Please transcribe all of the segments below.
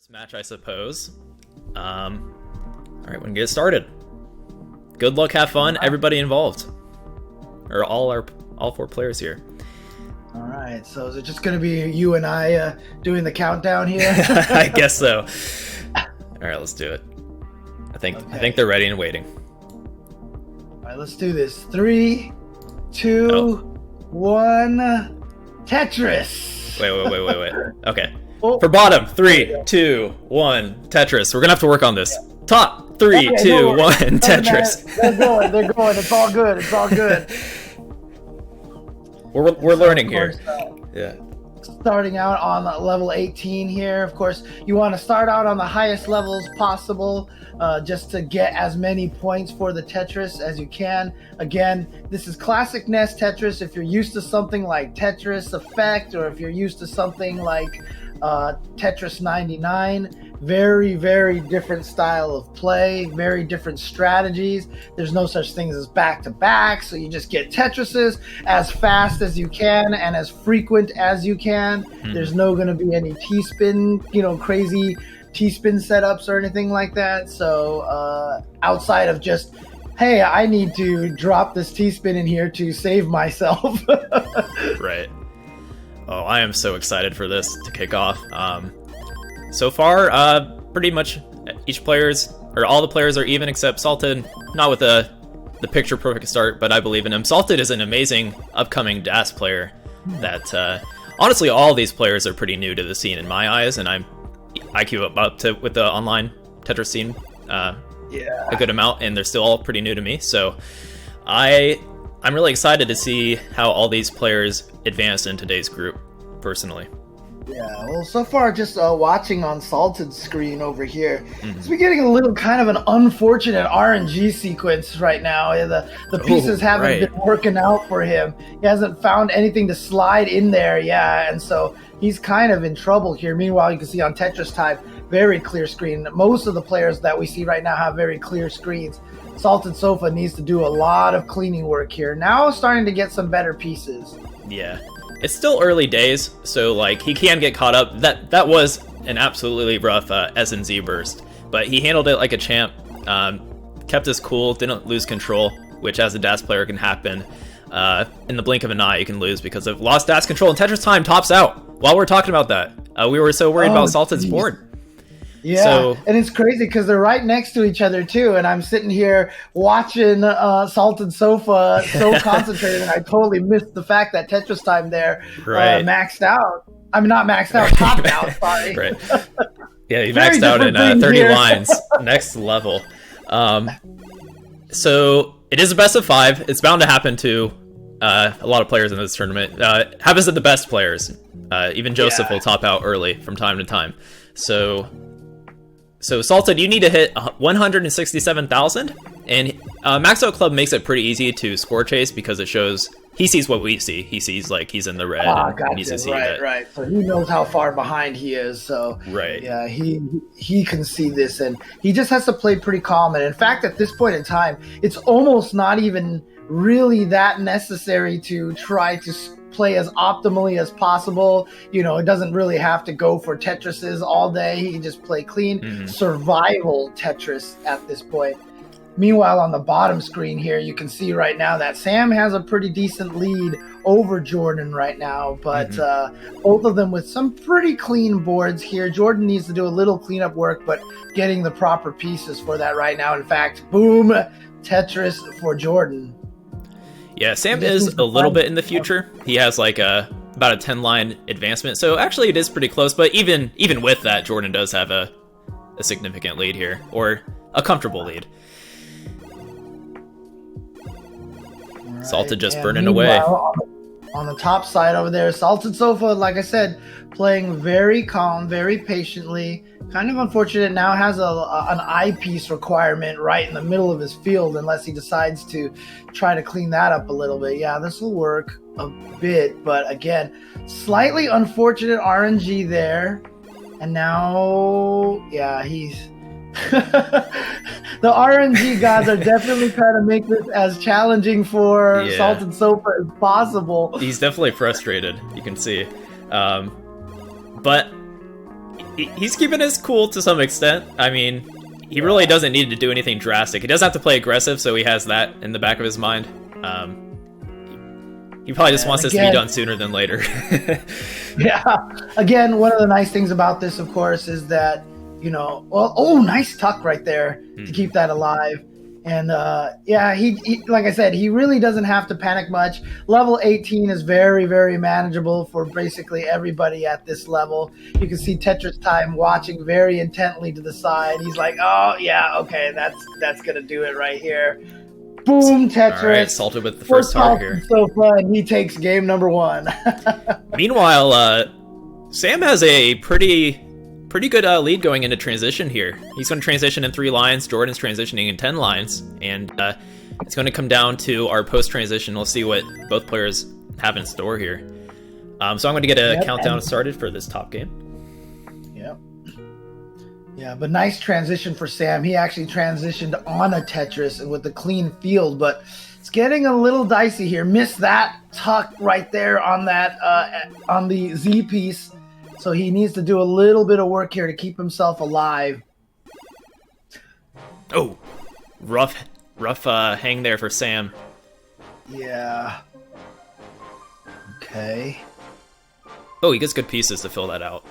First match, I suppose. All right, we can get started. Good luck, have fun, everybody involved, or all four players here. All right, so is it just going to be you and I doing the countdown here? I guess so. All right, let's do it. I think they're ready and waiting. All right, let's do this. 3, 2, 1. Tetris. Wait. Okay. Oh. For bottom, 3, 2, 1. Tetris. We're gonna have to work on this. Top, 3, 2, 1. Tetris. They're going. It's all good. It's all good. We're learning here. Yeah. Starting out on level 18 here. Of course, you want to start out on the highest levels possible, just to get as many points for the Tetris as you can. Again, this is classic NES Tetris. If you're used to something like Tetris Effect, or if you're used to something like Tetris 99, very, very different style of play, very different strategies. There's no such things as back-to-back, so you just get Tetrises as fast as you can and as frequent as you can. There's no going to be any T-spin, crazy T-spin setups or anything like that. So outside of just, hey, I need to drop this T-spin in here to save myself. Right. Oh, I am so excited for this to kick off. So far, pretty much all the players are even except Salted, not with the picture perfect start, but I believe in him. Salted is an amazing upcoming DAS player that, honestly, all these players are pretty new to the scene in my eyes, and I queue up to with the online Tetris scene a good amount, and they're still all pretty new to me. So I'm really excited to see how all these players advance in today's group, personally. Yeah, well, so far just watching on Salted's screen over here, it's been getting a little kind of an unfortunate RNG sequence right now. The pieces haven't been working out for him. He hasn't found anything to slide in there, and so he's kind of in trouble here. Meanwhile, you can see on Tetris Time, very clear screen. Most of the players that we see right now have very clear screens. Salted Sofa needs to do a lot of cleaning work here. Now starting to get some better pieces. Yeah. It's still early days, so he can get caught up. That was an absolutely rough S&Z burst, but he handled it like a champ, kept his cool, didn't lose control, which as a DAS player can happen. In the blink of an eye, you can lose because of lost DAS control, and Tetris Time tops out. While we're talking about that, we were so worried about Salted's board. Yeah, and it's crazy because they're right next to each other too, and I'm sitting here watching Salted Sofa so concentrated, and I totally missed the fact that Tetris Time there maxed out. I mean, not maxed out, topped out, sorry. Right. Yeah, he maxed out in 30 lines. Next level. So it is a best of 5. It's bound to happen to a lot of players in this tournament. Happens to the best players. Even Joseph will top out early from time to time. So Salted, you need to hit 167,000, and Max Out Club makes it pretty easy to score chase because it shows he sees what we see. He sees he's in the red. And needs to see right. So he knows how far behind he is. So yeah, he can see this, and he just has to play pretty calm. And in fact, at this point in time, it's almost not even really that necessary to try to play as optimally as possible. It doesn't really have to go for Tetrises all day. He can just play clean survival Tetris at this point. Meanwhile, on the bottom screen here, you can see right now that Sam has a pretty decent lead over Jordan right now, but both of them with some pretty clean boards here. Jordan needs to do a little cleanup work, but getting the proper pieces for that right now. In fact, boom, Tetris for Jordan. Yeah, Sam is a little bit in the future. He has about a 10-line advancement, so actually it is pretty close. But even with that, Jordan does have a significant lead here, or a comfortable lead. Right, Salted just burning away. On the top side over there, Salted Sofa, like I said, playing very calm, very patiently. Kind of unfortunate now has an eyepiece requirement right in the middle of his field unless he decides to try to clean that up a little bit. Yeah, this will work a bit, but again, slightly unfortunate RNG there. And now, yeah, he's... The RNG gods are definitely trying to make this as challenging for Salted Sofa as possible. He's definitely frustrated, you can see. But he's keeping his cool to some extent. I mean, he really doesn't need to do anything drastic. He doesn't have to play aggressive, so he has that in the back of his mind. He probably just wants this to be done sooner than later. Yeah. Again, one of the nice things about this, of course, is that, you know, well, oh, nice tuck right there to keep that alive. And yeah, he like I said, he really doesn't have to panic much. Level 18 is very, very manageable for basically everybody at this level. You can see Tetris Time watching very intently to the side. He's like, oh yeah, okay, that's gonna do it right here. Boom, Tetris. All right, salted with the first target here. So fun. He takes game number 1. Meanwhile, Sam has a pretty good lead going into transition here. He's going to transition in 3 lines. Jordan's transitioning in 10 lines, and it's going to come down to our post-transition. We'll see what both players have in store here. So I'm going to get a countdown started for this top game. Yep. Yeah, but nice transition for Sam. He actually transitioned on a Tetris with a clean field, but it's getting a little dicey here. Missed that tuck right there on that on the Z piece. So he needs to do a little bit of work here to keep himself alive. Oh, rough hang there for Sam. Yeah. Okay. Oh, he gets good pieces to fill that out.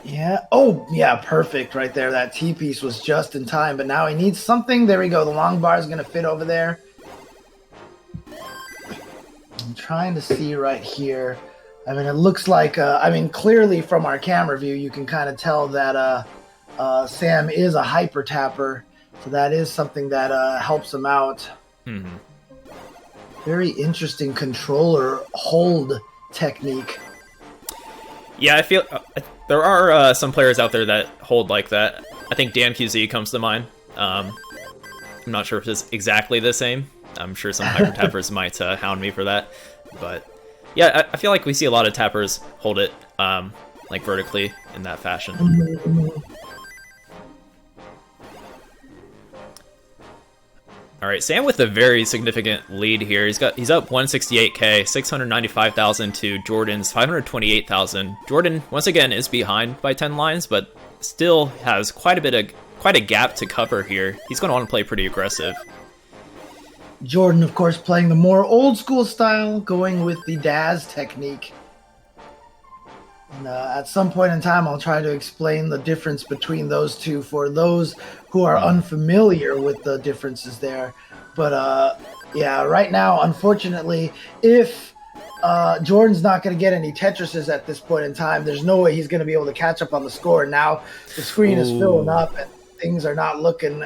Yeah. Oh, yeah, perfect right there. That T-piece was just in time, but now he needs something. There we go. The long bar is going to fit over there. I'm trying to see right here. I mean, it looks like, clearly from our camera view, you can kind of tell that Sam is a hyper tapper. So that is something that helps him out. Mm-hmm. Very interesting controller hold technique. Yeah, I feel there are some players out there that hold like that. I think DanQZ comes to mind. I'm not sure if it's exactly the same. I'm sure some hyper tappers might hound me for that. But yeah, I feel like we see a lot of tappers hold it like vertically in that fashion. All right, Sam with a very significant lead here. He's up 168k, 695,000 to Jordan's 528,000. Jordan once again is behind by 10 lines, but still has quite a gap to cover here. He's going to want to play pretty aggressive. Jordan, of course, playing the more old school style, going with the Daz technique. And at some point in time, I'll try to explain the difference between those two for those who are unfamiliar with the differences there. But yeah, right now, unfortunately, if Jordan's not going to get any Tetrises at this point in time, there's no way he's going to be able to catch up on the score. Now the screen is filling up and things are not looking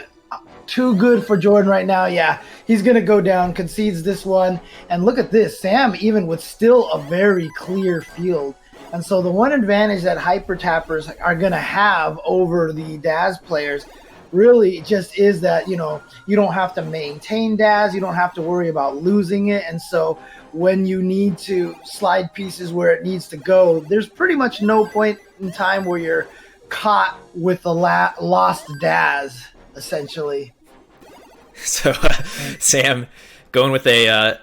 too good for Jordan right now. Yeah, he's going to go down, concedes this one. And look at this, Sam, even with still a very clear field. And so the one advantage that hyper tappers are going to have over the Daz players really just is that, you know, you don't have to maintain Daz. You don't have to worry about losing it. And so when you need to slide pieces where it needs to go, there's pretty much no point in time where you're caught with the lost Daz, essentially. So Sam going with a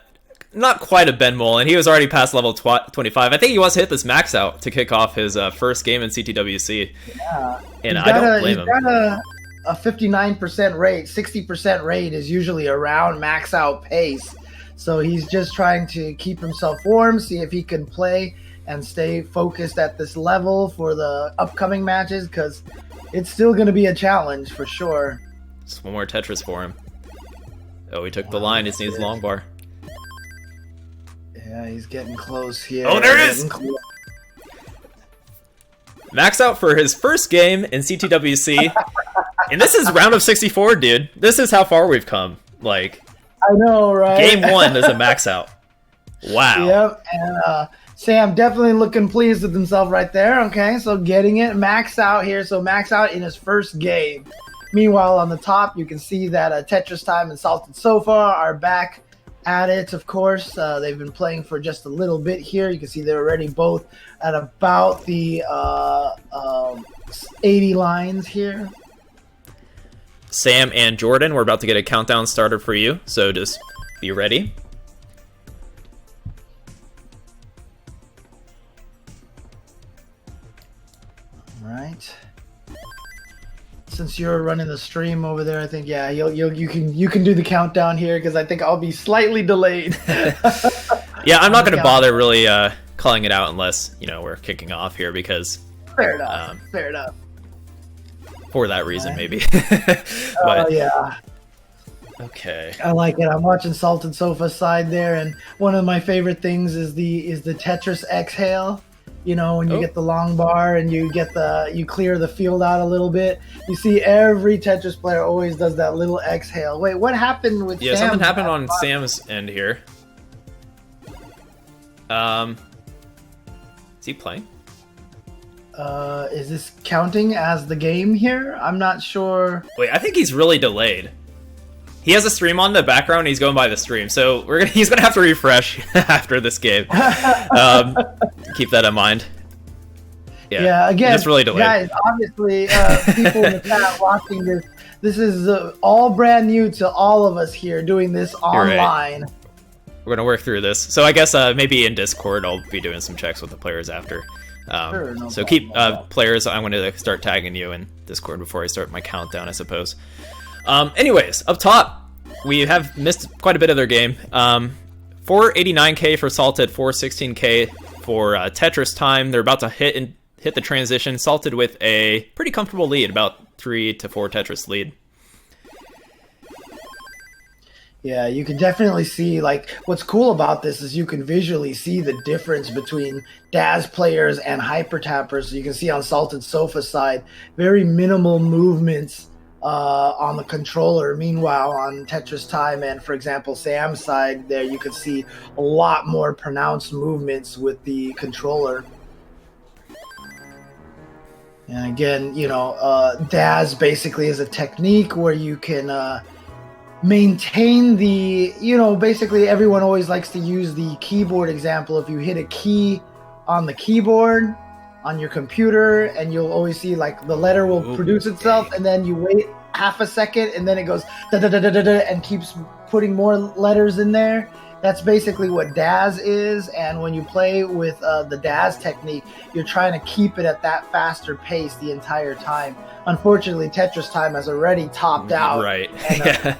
not quite a Ben Mole, and he was already past level 25. I think he wants to hit this max out to kick off his first game in CTWC. Yeah. And I don't blame him. He's got a 59% rate. 60% rate is usually around max out pace. So he's just trying to keep himself warm, see if he can play and stay focused at this level for the upcoming matches, because it's still going to be a challenge for sure. Just one more Tetris for him. Oh, he took the line. He needs long bar. Yeah, he's getting close here. Oh, there it is! Max out for his first game in CTWC. And this is round of 64, dude. This is how far we've come. Like, I know, right? Game 1 is a max out. Wow. Yep, and Sam definitely looking pleased with himself right there. Okay, so getting it max out here. So max out in his first game. Meanwhile, on the top, you can see that Tetris Time and Salted Sofa are back at it, of course. They've been playing for just a little bit here. You can see they're already both at about the 80 lines here. Sam and Jordan, we're about to get a countdown started for you, so just be ready. All right. Since you're running the stream over there, I think you can do the countdown here because I think I'll be slightly delayed. Yeah, I'm not going to bother really calling it out unless we're kicking off here because fair enough. Fair enough. For that reason, maybe. But yeah. Okay. I like it. I'm watching Salted Sofa's side there, and one of my favorite things is the Tetris exhale. When you get the long bar and you clear the field out a little bit. You see every Tetris player always does that little exhale. Wait, what happened with Sam? Yeah, something happened on Sam's end here. Is he playing? Is this counting as the game here? I'm not sure. Wait, I think he's really delayed. He has a stream on in the background. He's going by the stream, so he's gonna have to refresh after this game. Keep that in mind. Yeah. Again, it's really delayed. Guys, obviously, people in the chat watching this. This is all brand new to all of us here doing this online. Right. We're gonna work through this. So I guess maybe in Discord I'll be doing some checks with the players after. Sure, no so problem, keep players. I'm going to start tagging you in Discord before I start my countdown, I suppose. Anyways, up top, we have missed quite a bit of their game. 489k for Salted, 416k for Tetris Time. They're about to hit the transition. Salted with a pretty comfortable lead, about 3 to 4 Tetris lead. Yeah, you can definitely see, what's cool about this is you can visually see the difference between Daz players and hyper tappers. So you can see on Salted Sofa side, very minimal movements on the controller. Meanwhile, on Tetris Time and, for example, Sam's side there, you could see a lot more pronounced movements with the controller. And again, Daz basically is a technique where you can maintain the, basically everyone always likes to use the keyboard example. If you hit a key on the keyboard on your computer, and you'll always see the letter will produce itself, and then you wait half a second, and then it goes da da da da da da and keeps putting more letters in there. That's basically what Daz is, and when you play with the Daz technique, you're trying to keep it at that faster pace the entire time. Unfortunately, Tetris Time has already topped out. Right. And,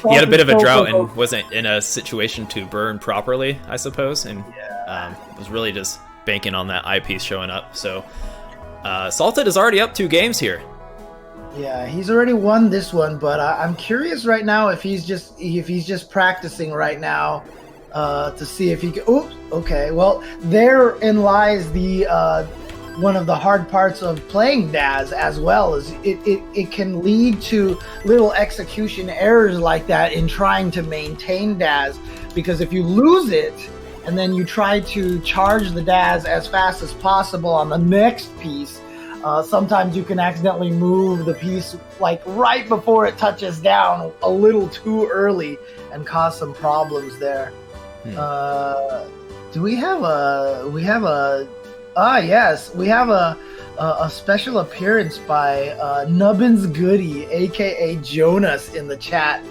he had a bit of a drought and wasn't in a situation to burn properly, I suppose, and was really just banking on that eyepiece showing up. So Salted is already up 2 games here. Yeah, he's already won this one, but I'm curious right now if he's just practicing right now to see if he can. Oops. Okay. Well, therein lies the one of the hard parts of playing Daz as well, is it can lead to little execution errors like that in trying to maintain Daz, because if you lose it and then you try to charge the Daz as fast as possible on the next piece, sometimes you can accidentally move the piece right before it touches down a little too early and cause some problems there. Do we have a yes, we have a special appearance by Nubbins Goody, aka Jonas, in the chat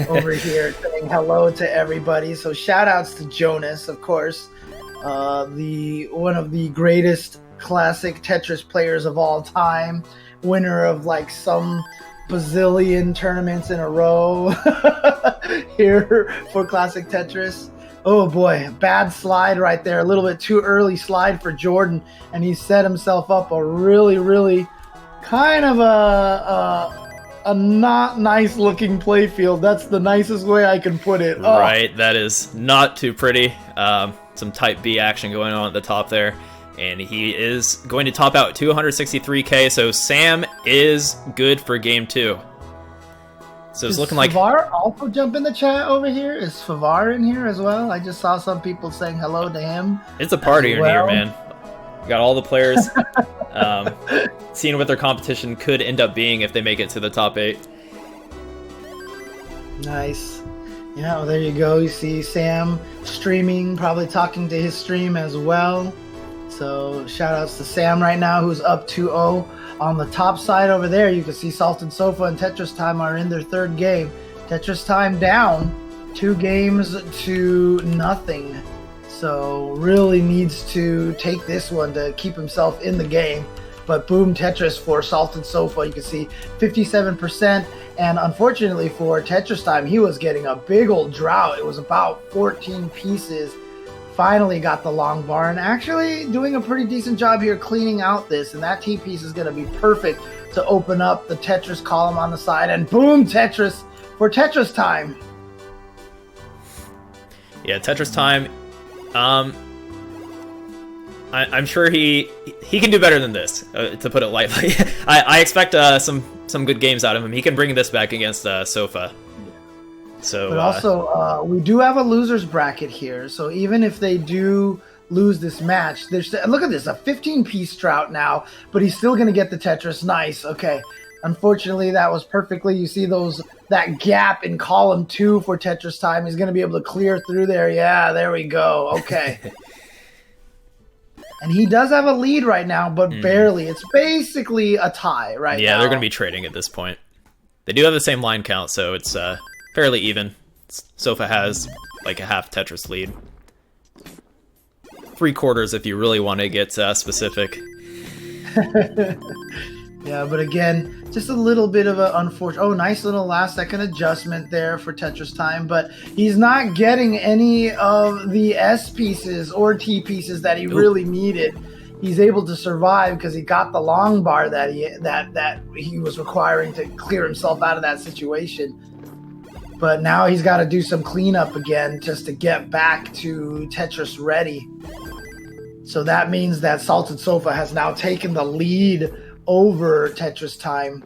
over here, saying hello to everybody. So shout outs to Jonas, of course, one of the greatest classic Tetris players of all time, winner of some bazillion tournaments in a row here for Classic Tetris. Oh boy, bad slide right there. A little bit too early slide for Jordan, and he set himself up a really, really kind of a not nice looking playfield. That's the nicest way I can put it. Oh. Right, that is not too pretty. Some type B action going on at the top there. And he is going to top out 263k, so Sam is good for game 2. So it's looking like Favar also jump in the chat over here. Is Favar in here as well? I just saw some people saying hello to him. It's a party in here, man. You got all the players seeing what their competition could end up being if they make it to the top 8. Nice. Yeah, well, there you go. You see Sam streaming, probably talking to his stream as well. So shout outs to Sam right now, who's up 2-0. On the top side over there, you can see Salted Sofa and Tetris Time are in their 3rd game. Tetris Time down 2 games to nothing. So really needs to take this one to keep himself in the game. But boom Tetris for Salted Sofa, you can see 57%. And unfortunately for Tetris Time, he was getting a big old drought. It was about 14 pieces. Finally got the long bar and actually doing a pretty decent job here cleaning out this. And that T piece is going to be perfect to open up the Tetris column on the side. And boom Tetris for Tetris Time. Yeah, Tetris Time. I'm sure he can do better than this, to put it lightly. I expect some good games out of him. He can bring this back against Sofa. So, but also, we do have a loser's bracket here. So even if they do lose this match, look at this, a 15-piece drought now, but he's still going to get the Tetris. Nice. Okay. Unfortunately, that was perfectly. You see that gap in column 2 for Tetris Time. He's going to be able to clear through there. Yeah, there we go. Okay. And he does have a lead right now, but barely. It's basically a tie right now. Yeah, they're going to be trading at this point. They do have the same line count, so it's fairly even. Sofa has like a half Tetris lead. 3/4 if you really want to get specific. Yeah, but again, just a little bit of an unfortunate... Oh, nice little last-second adjustment there for Tetris Time, but he's not getting any of the S pieces or T pieces that he really needed. He's able to survive because he got the long bar that he was requiring to clear himself out of that situation. But now he's got to do some cleanup again just to get back to Tetris ready. So that means that Salted Sofa has now taken the lead over Tetris Time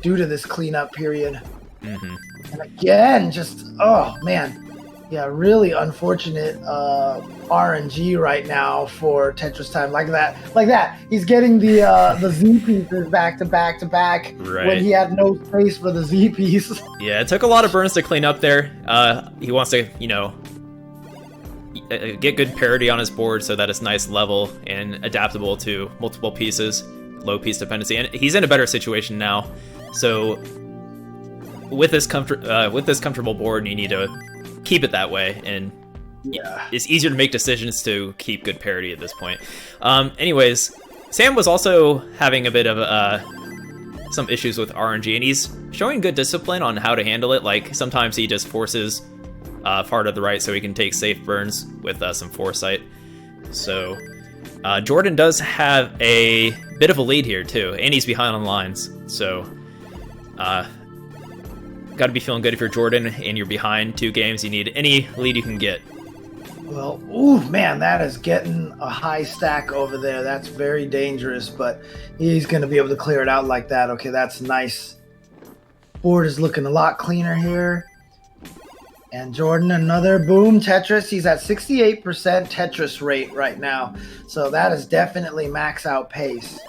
due to this cleanup period. And again, just, oh man. Yeah, really unfortunate RNG right now for Tetris Time. Like that. He's getting the Z pieces back to back to back when he had no space for the Z piece. Yeah, it took a lot of burns to clean up there. He wants to, get good parity on his board so that it's nice, level, and adaptable to multiple pieces, low piece dependency. And he's in a better situation now. So with this comfortable board, you need to keep it that way, and it's easier to make decisions to keep good parity at this point. Anyways, Sam was also having a bit of some issues with RNG, and he's showing good discipline on how to handle it. Like, sometimes he just forces far to the right so he can take safe burns with some foresight. So Jordan does have a bit of a lead here too, and he's behind on lines. So got to be feeling good if you're Jordan and you're behind 2 games. You need any lead you can get. Well, ooh, man, that is getting a high stack over there. That's very dangerous, but he's going to be able to clear it out like that. Okay, that's nice. Board is looking a lot cleaner here. And Jordan, another boom Tetris. He's at 68% Tetris rate right now. So that is definitely max out pace.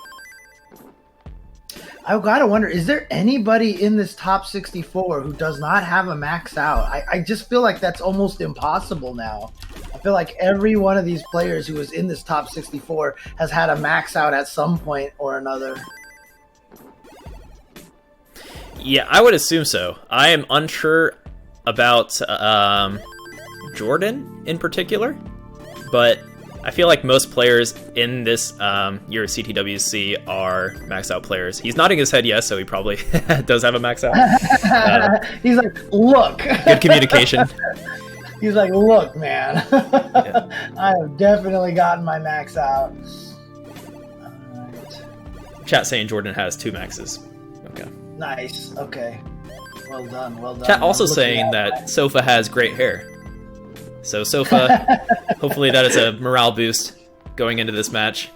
I've got to wonder, is there anybody in this top 64 who does not have a max out? I just feel like that's almost impossible now. I feel like every one of these players who is in this top 64 has had a max out at some point or another. Yeah, I would assume so. I am unsure about Jordan in particular, but I feel like most players in this year of CTWC are max out players. He's nodding his head yes, so he probably does have a max out. He's like, look. Good communication. He's like, look, man. Yeah. I have definitely gotten my max out. All right. Chat saying Jordan has 2 maxes. Okay. Nice. Okay. Well done. Well done. Chat also saying that Sofa has great hair. So Sofa, hopefully that is a morale boost going into this match.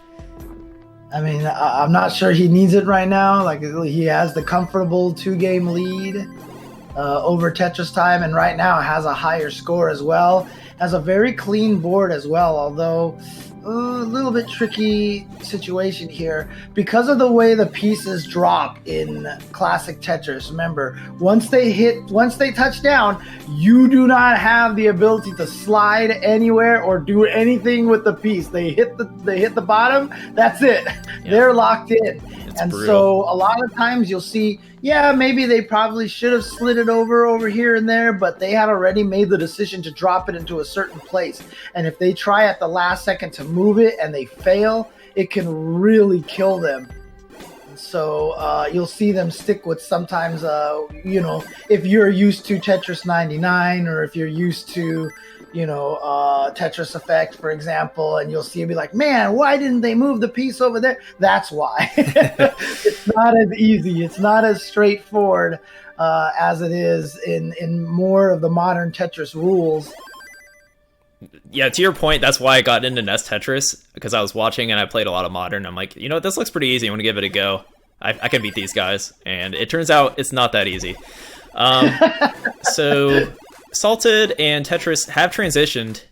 I mean, I'm not sure he needs it right now. Like, he has the comfortable 2-game lead over Tetris Time, and right now has a higher score as well. Has a very clean board as well, although a little bit tricky situation here because of the way the pieces drop in Classic Tetris. Remember, once they touch down, you do not have the ability to slide anywhere or do anything with the piece. They hit the bottom, that's it. Yeah. They're locked in. And brutal. So a lot of times you'll see, yeah, maybe they probably should have slid it over here and there, but they had already made the decision to drop it into a certain place. And if they try at the last second to move it and they fail, it can really kill them. So you'll see them stick with sometimes, if you're used to Tetris 99 or if you're used to, Tetris Effect, for example, and you'll see it be like, man, why didn't they move the piece over there? That's why. It's not as easy. It's not as straightforward as it is in more of the modern Tetris rules. Yeah, to your point, that's why I got into NES Tetris, because I was watching and I played a lot of Modern. I'm like, this looks pretty easy. I'm going to give it a go. I can beat these guys. And it turns out it's not that easy. So Salted and Tetris have transitioned,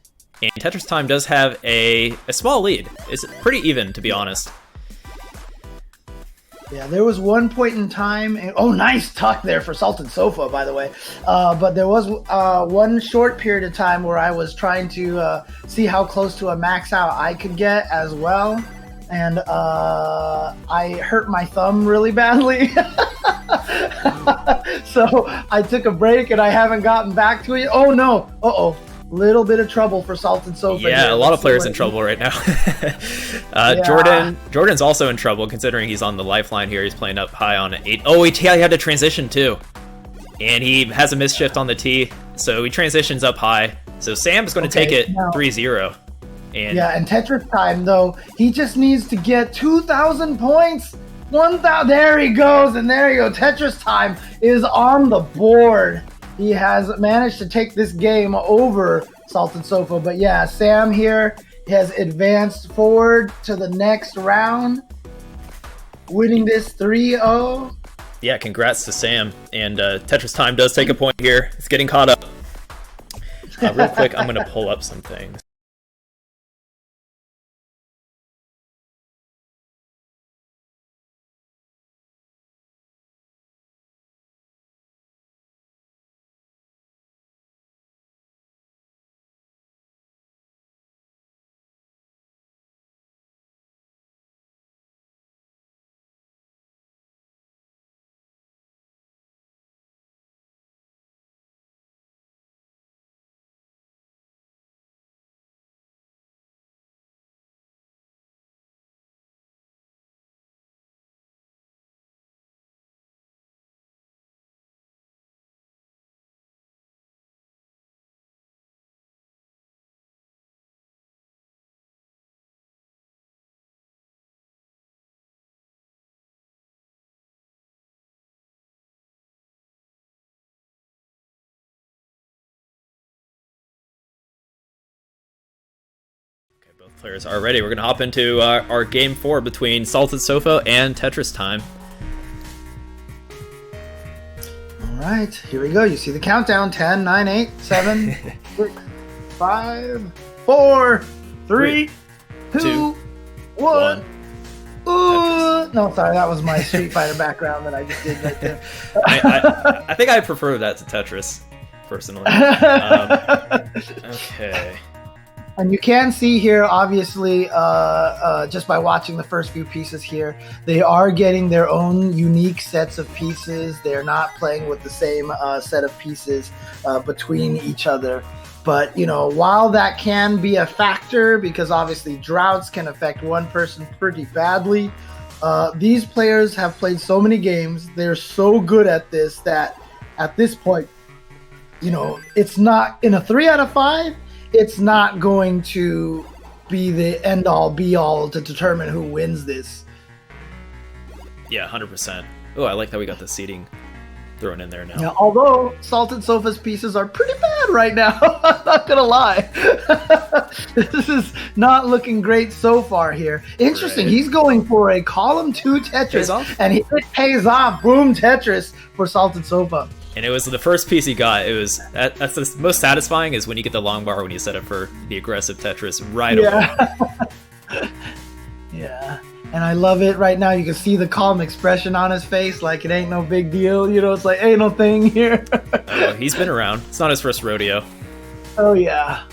and Tetris Time does have a small lead. It's pretty even, to be honest. Yeah, there was one point in time. Nice tuck there for Salted Sofa, by the way. But there was one short period of time where I was trying to see how close to a max out I could get as well. And I hurt my thumb really badly. So I took a break and I haven't gotten back to it. Oh, no. Uh-oh. Little bit of trouble for Salted Sofa. Yeah, here. a lot of players in trouble right now. Yeah. Jordan's also in trouble, considering he's on the lifeline here. He's playing up high on 8. Oh, he had to transition too. And he has a misshift on the T, so he transitions up high. So Sam's going to take it 3-0. And Tetris Time, though, he just needs to get 2,000 points. 1,000. There he goes, and there you go. Tetris Time is on the board. He has managed to take this game over Salted Sofa. But yeah, Sam here has advanced forward to the next round, winning this 3-0. Yeah, congrats to Sam. And Tetris Time does take a point here. It's getting caught up. Real quick, I'm going to pull up some things. Both players are ready. We're going to hop into our game 4 between Salted Sofa and Tetris Time. All right, here we go. You see the countdown. 10, 9, 8, 7, 6, 5, 4, 3, 2, 1. Ooh. No, sorry, that was my Street Fighter background that I just did right there. I think I prefer that to Tetris, personally. Okay. And you can see here, obviously, just by watching the first few pieces here, they are getting their own unique sets of pieces. They're not playing with the same set of pieces between each other. But, while that can be a factor, because obviously droughts can affect one person pretty badly, these players have played so many games. They're so good at this that at this point, it's not in a 3 out of 5. It's not going to be the end-all, be-all to determine who wins this. Yeah, 100%. Oh, I like that we got the seating thrown in there now. Yeah, although Salted Sofa's pieces are pretty bad right now. I'm not going to lie. This is not looking great so far here. Interesting. Right. He's going for a column 2 Tetris, and it pays off. Boom, Tetris for Salted Sofa. And it was the first piece he got. It was that's the most satisfying is when you get the long bar when you set up for the aggressive Tetris right away. Yeah. And I love it right now. You can see the calm expression on his face, like it ain't no big deal. It's like ain't no thing here. He's been around. It's not his first rodeo. Oh yeah.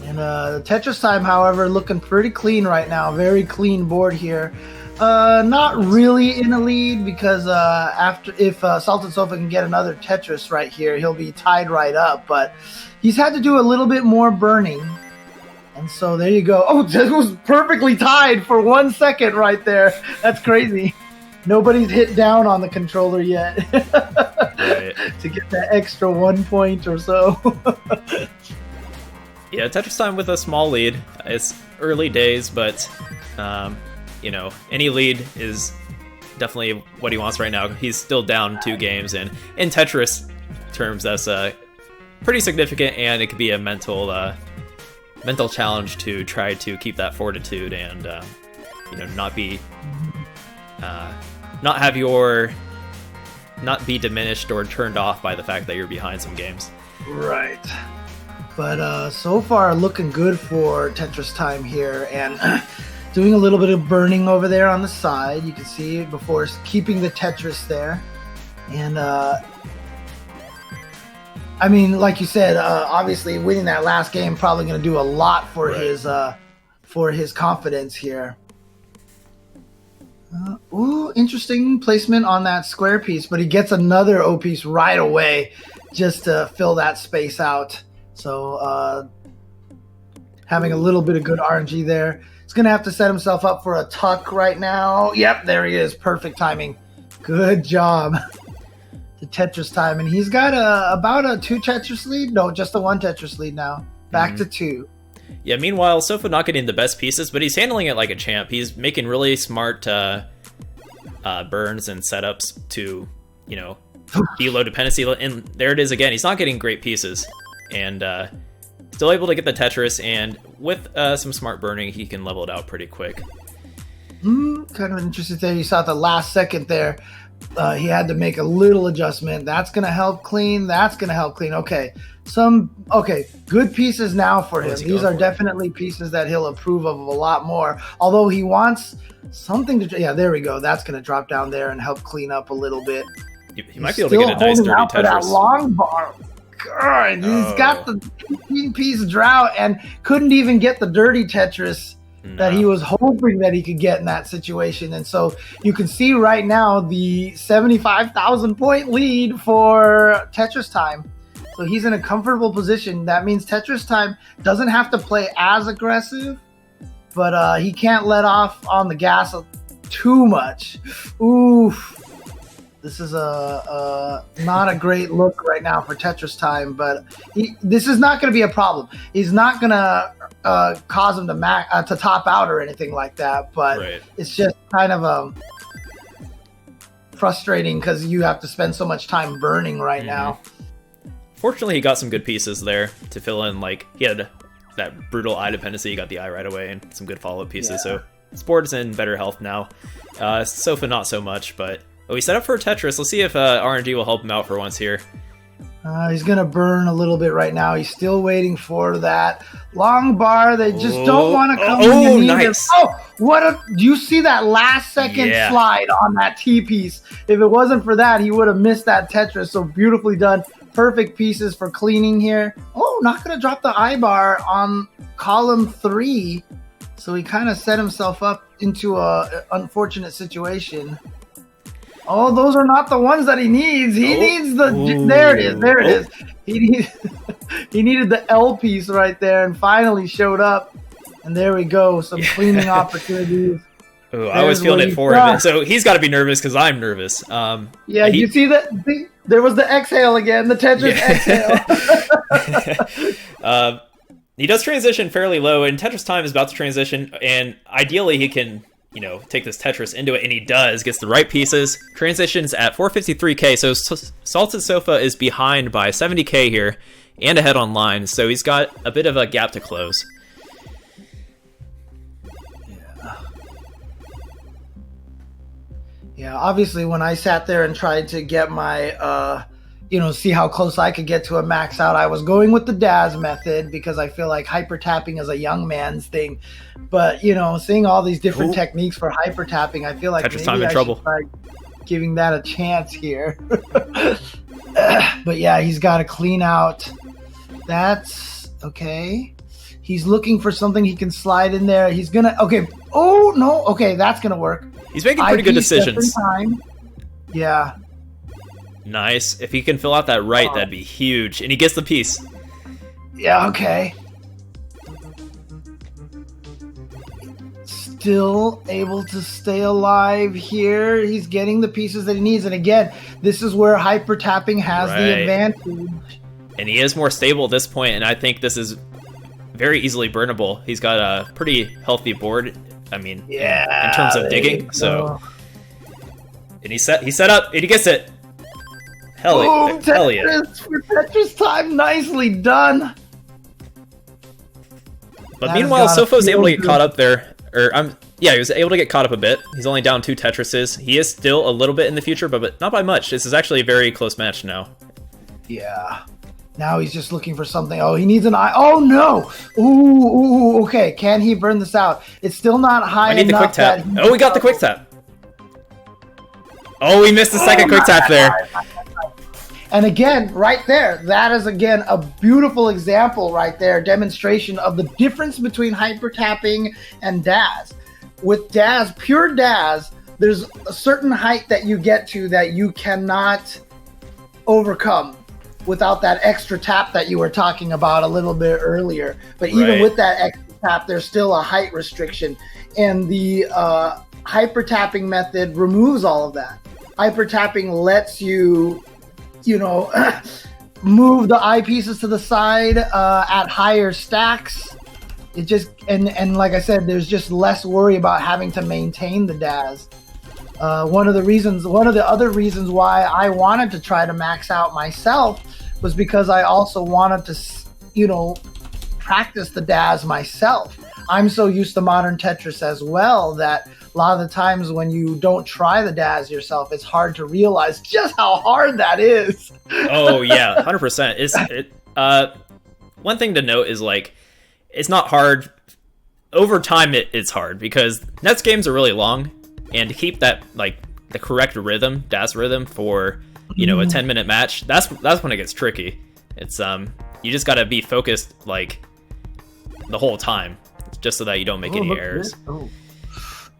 And Tetris Time, however, looking pretty clean right now. Very clean board here. Not really in a lead because if Salted Sofa can get another Tetris right here, he'll be tied right up. But he's had to do a little bit more burning. And so there you go. Oh, this was perfectly tied for 1 second right there. That's crazy. Nobody's hit down on the controller yet Right. to get that extra 1 point or so. Yeah, Tetris Time with a small lead. It's early days, but you know, any lead is definitely what he wants right now. He's still down 2 games, and in Tetris terms, that's pretty significant, and it could be a mental challenge to try to keep that fortitude and you know, not be not be diminished or turned off by the fact that you're behind some games. Right. But so far, looking good for Tetris Time here, and doing a little bit of burning over there on the side. You can see before keeping the Tetris there. And I mean, like you said, obviously winning that last game probably going to do a lot for his confidence here. Ooh, interesting placement on that square piece, but he gets another O piece right away just to fill that space out. So having a little bit of good RNG there. He's going to have to set himself up for a tuck right now. Yep, there he is. Perfect timing. Good job. The Tetris Time. And he's got about a 2 Tetris lead. No, just a 1 Tetris lead now. Back to 2. Yeah, meanwhile, Sofa not getting the best pieces, but he's handling it like a champ. He's making really smart burns and setups to, you know, be low dependency. And there it is again. He's not getting great pieces. And still able to get the Tetris, and with some smart burning, he can level it out pretty quick. Kind of interesting there. You saw at the last second there, he had to make a little adjustment. That's going to help clean. That's going to help clean. Okay. Good pieces now for him. These are definitely pieces that he'll approve of a lot more. Although he wants something to... Yeah, there we go. That's going to drop down there and help clean up a little bit. He might be able to get a nice dirty Tetris. That long bar. God, he's got the 15-piece drought and couldn't even get the dirty Tetris that he was hoping that he could get in that situation. And so you can see right now the 75,000 point lead for Tetris Time. So he's in a comfortable position. That means Tetris Time doesn't have to play as aggressive, but he can't let off on the gas too much. Oof. This is not a great look right now for Tetris Time, but this is not going to be a problem. He's not going to cause him to top out or anything like that, but it's just kind of frustrating because you have to spend so much time burning right now. Fortunately, he got some good pieces there to fill in. Like, he had that brutal eye dependency. He got the eye right away and some good follow-up pieces. So his board is in better health now. Sofa not so much, but... Oh, he set up for a Tetris. Let's see if RNG will help him out for once here. He's going to burn a little bit right now. He's still waiting for that long bar. They just don't want to come in. Nice. Do you see that last second slide on that T-piece? If it wasn't for that, he would have missed that Tetris. So beautifully done. Perfect pieces for cleaning here. Oh, not going to drop the I-bar on column 3. So he kind of set himself up into an unfortunate situation. Oh, those are not the ones that he needs. He needs the... There it is. There it is. He needed the L piece right there and finally showed up. And there we go. Some cleaning opportunities. Ooh, I was feeling it for him. So he's got to be nervous because I'm nervous. You see that? There was the exhale again. The Tetris exhale. He does transition fairly low, and Tetris Time is about to transition. And ideally, he can... you know, take this Tetris into it, and he does. Gets the right pieces. Transitions at 453k, so Salted Sofa is behind by 70k here, and ahead on line, so he's got a bit of a gap to close. Yeah, obviously when I sat there and tried to get my, see how close I could get to a max out, I was going with the Daz method because I feel like hyper tapping is a young man's thing. But, seeing all these different techniques for hyper tapping, I feel like Tetris Time in trouble. Should try giving that a chance here. But yeah, he's got to clean out. That's okay. He's looking for something he can slide in there. He's going to, okay. Oh, no. Okay, that's going to work. He's making pretty good decisions. Time. Yeah. Nice. If he can fill out that right, that'd be huge. And he gets the piece. Yeah, okay. still able to stay alive here. He's getting the pieces that he needs. And again, this is where hyper tapping has the advantage. And he is more stable at this point, and I think this is very easily burnable. He's got a pretty healthy board. I mean, in terms of digging. So, and he set up, and he gets it. Hell yeah! For Tetris Time, nicely done. But meanwhile, Sofo's able to get caught up there. He was able to get caught up a bit. He's only down 2 Tetrises. He is still a little bit in the future, but not by much. This is actually a very close match now. Yeah. Now he's just looking for something. Oh, he needs an eye. Oh, no. Ooh, okay. Can he burn this out? It's still not high enough. I need the quick tap. Oh, we got the quick tap. Oh, we missed the second quick tap there. And again, right there, that is, again, a beautiful example right there, demonstration of the difference between hyper tapping and Daz. With Daz, pure Daz, there's a certain height that you get to that you cannot overcome without that extra tap that you were talking about a little bit earlier. But even with that extra tap, there's still a height restriction. And the hyper tapping method removes all of that. Hyper tapping lets you, move the eyepieces to the side at higher stacks. It just, and like I said, there's just less worry about having to maintain the Daz. One of the other reasons why I wanted to try to max out myself was because I also wanted to, practice the Daz myself. I'm so used to modern Tetris as well that a lot of the times when you don't try the Daz yourself, it's hard to realize just how hard that is. Oh yeah, 100%. One thing to note is it's not hard. Over time, it's hard because Nets games are really long, and to keep that the correct rhythm, Daz rhythm for a 10-minute match, that's when it gets tricky. It's you just got to be focused the whole time, just so that you don't make any errors.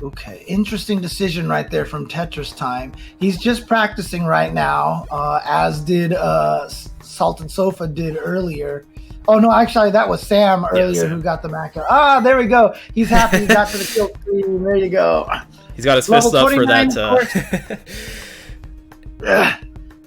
Okay, interesting decision right there from Tetris Time. He's just practicing right now, as did Salted Sofa did earlier. Oh no, actually that was Sam earlier who got the Mykal. Ah, there we go. He's happy he got to the kill screen. There you go. He's got his fist up for that.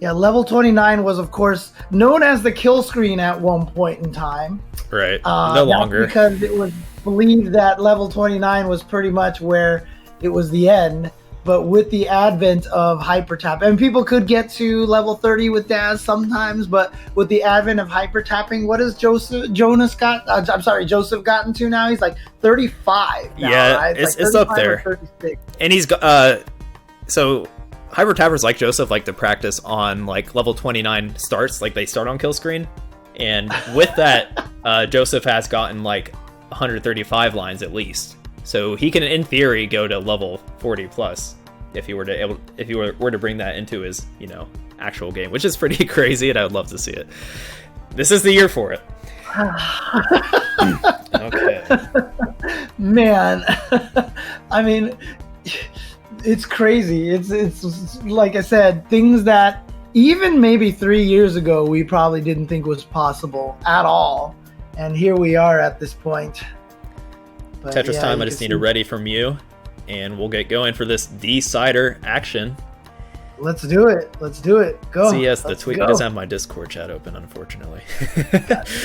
Yeah, level 29 was, of course, known as the kill screen at one point in time. Right. No longer. Because it was believed that level 29 was pretty much where it was the end. But with the advent of hyper tap, and people could get to level 30 with Daz sometimes, but with the advent of hyper tapping, what has Joseph gotten to now? He's 35 now, yeah, right? It's up there. And he's got so hyper tappers like Joseph like to practice on level 29 starts, they start on kill screen, and with that Joseph has gotten 135 lines at least. So he can, in theory, go to level 40 plus if he were to bring that into his, actual game, which is pretty crazy, and I would love to see it. This is the year for it. Okay. Man, I mean, it's crazy. It's like I said, things that even maybe 3 years ago we probably didn't think was possible at all, and here we are at this point. But Tetris Time, I just need a ready from you, and we'll get going for this decider action. Let's do it. Go. See, yes, the tweet. He doesn't have my Discord chat open, unfortunately.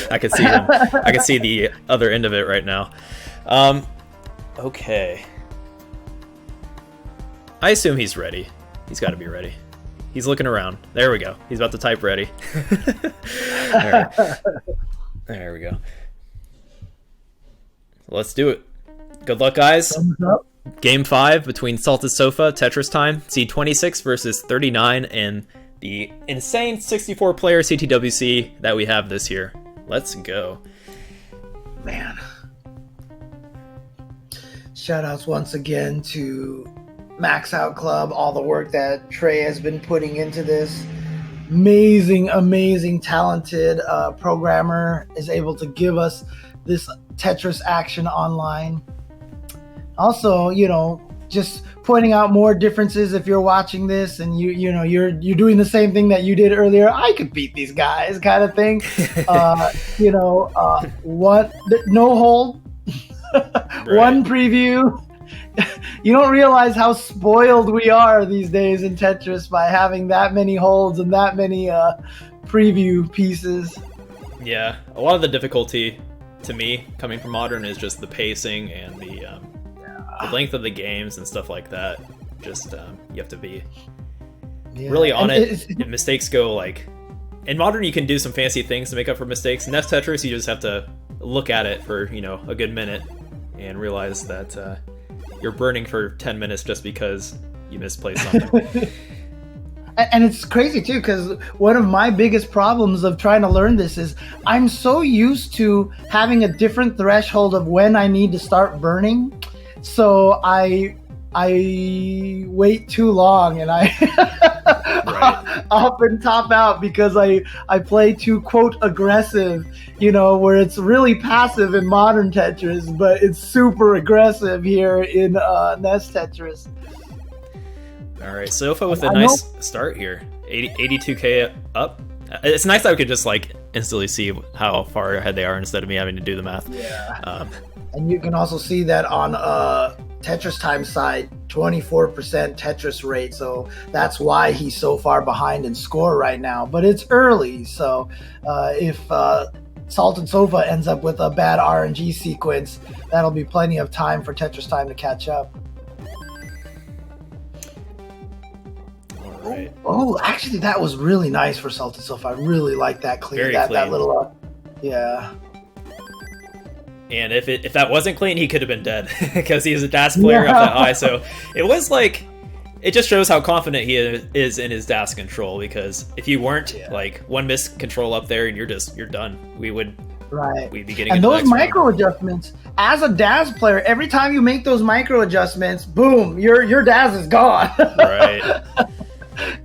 I can see him. I can see the other end of it right now. Okay. I assume he's ready. He's got to be ready. He's looking around. There we go. He's about to type ready. All right. There we go. Let's do it. Good luck, guys. Game 5 between Salted Sofa, Tetris Time, C26 versus 39, and the insane 64-player CTWC that we have this year. Let's go. Man. Shoutouts once again to Max Out Club, all the work that Trey has been putting into this. Amazing, talented programmer is able to give us this Tetris action online. Also, just pointing out more differences if you're watching this and you're doing the same thing that you did earlier. I could beat these guys, kind of thing. No hold, right. One preview, you don't realize how spoiled we are these days in Tetris by having that many holds and that many preview pieces. Yeah, a lot of the difficulty to me coming from Modern is just the pacing and the length of the games and stuff like that. Just you have to be really on it. If mistakes go like in Modern, you can do some fancy things to make up for mistakes. In Tetris, you just have to look at it for a good minute and realize that you're burning for 10 minutes just because you misplaced something. And it's crazy too, because one of my biggest problems of trying to learn this is I'm so used to having a different threshold of when I need to start burning. So I wait too long and I often top out because I play too, quote, aggressive, where it's really passive in Modern Tetris, but it's super aggressive here in NES Tetris. All right, Sofa with a nice start here. 82k up. It's nice that we could just instantly see how far ahead they are instead of me having to do the math. Yeah. And you can also see that on Tetris Time side, 24% Tetris rate. So that's why he's so far behind in score right now. But it's early, so if Salted Sofa ends up with a bad RNG sequence, that'll be plenty of time for Tetris Time to catch up. Right. Oh, actually, that was really nice for Salted Sofa. I really like that clean. Very that clean. Little, yeah. And if that wasn't clean, he could have been dead because he's a DAS player up that high. So it was it just shows how confident he is in his DAS control. Because if you weren't one missed control up there and you're done, we'd be getting. And those micro adjustments, as a DAS player, every time you make those micro adjustments, boom, your DAS is gone. Right.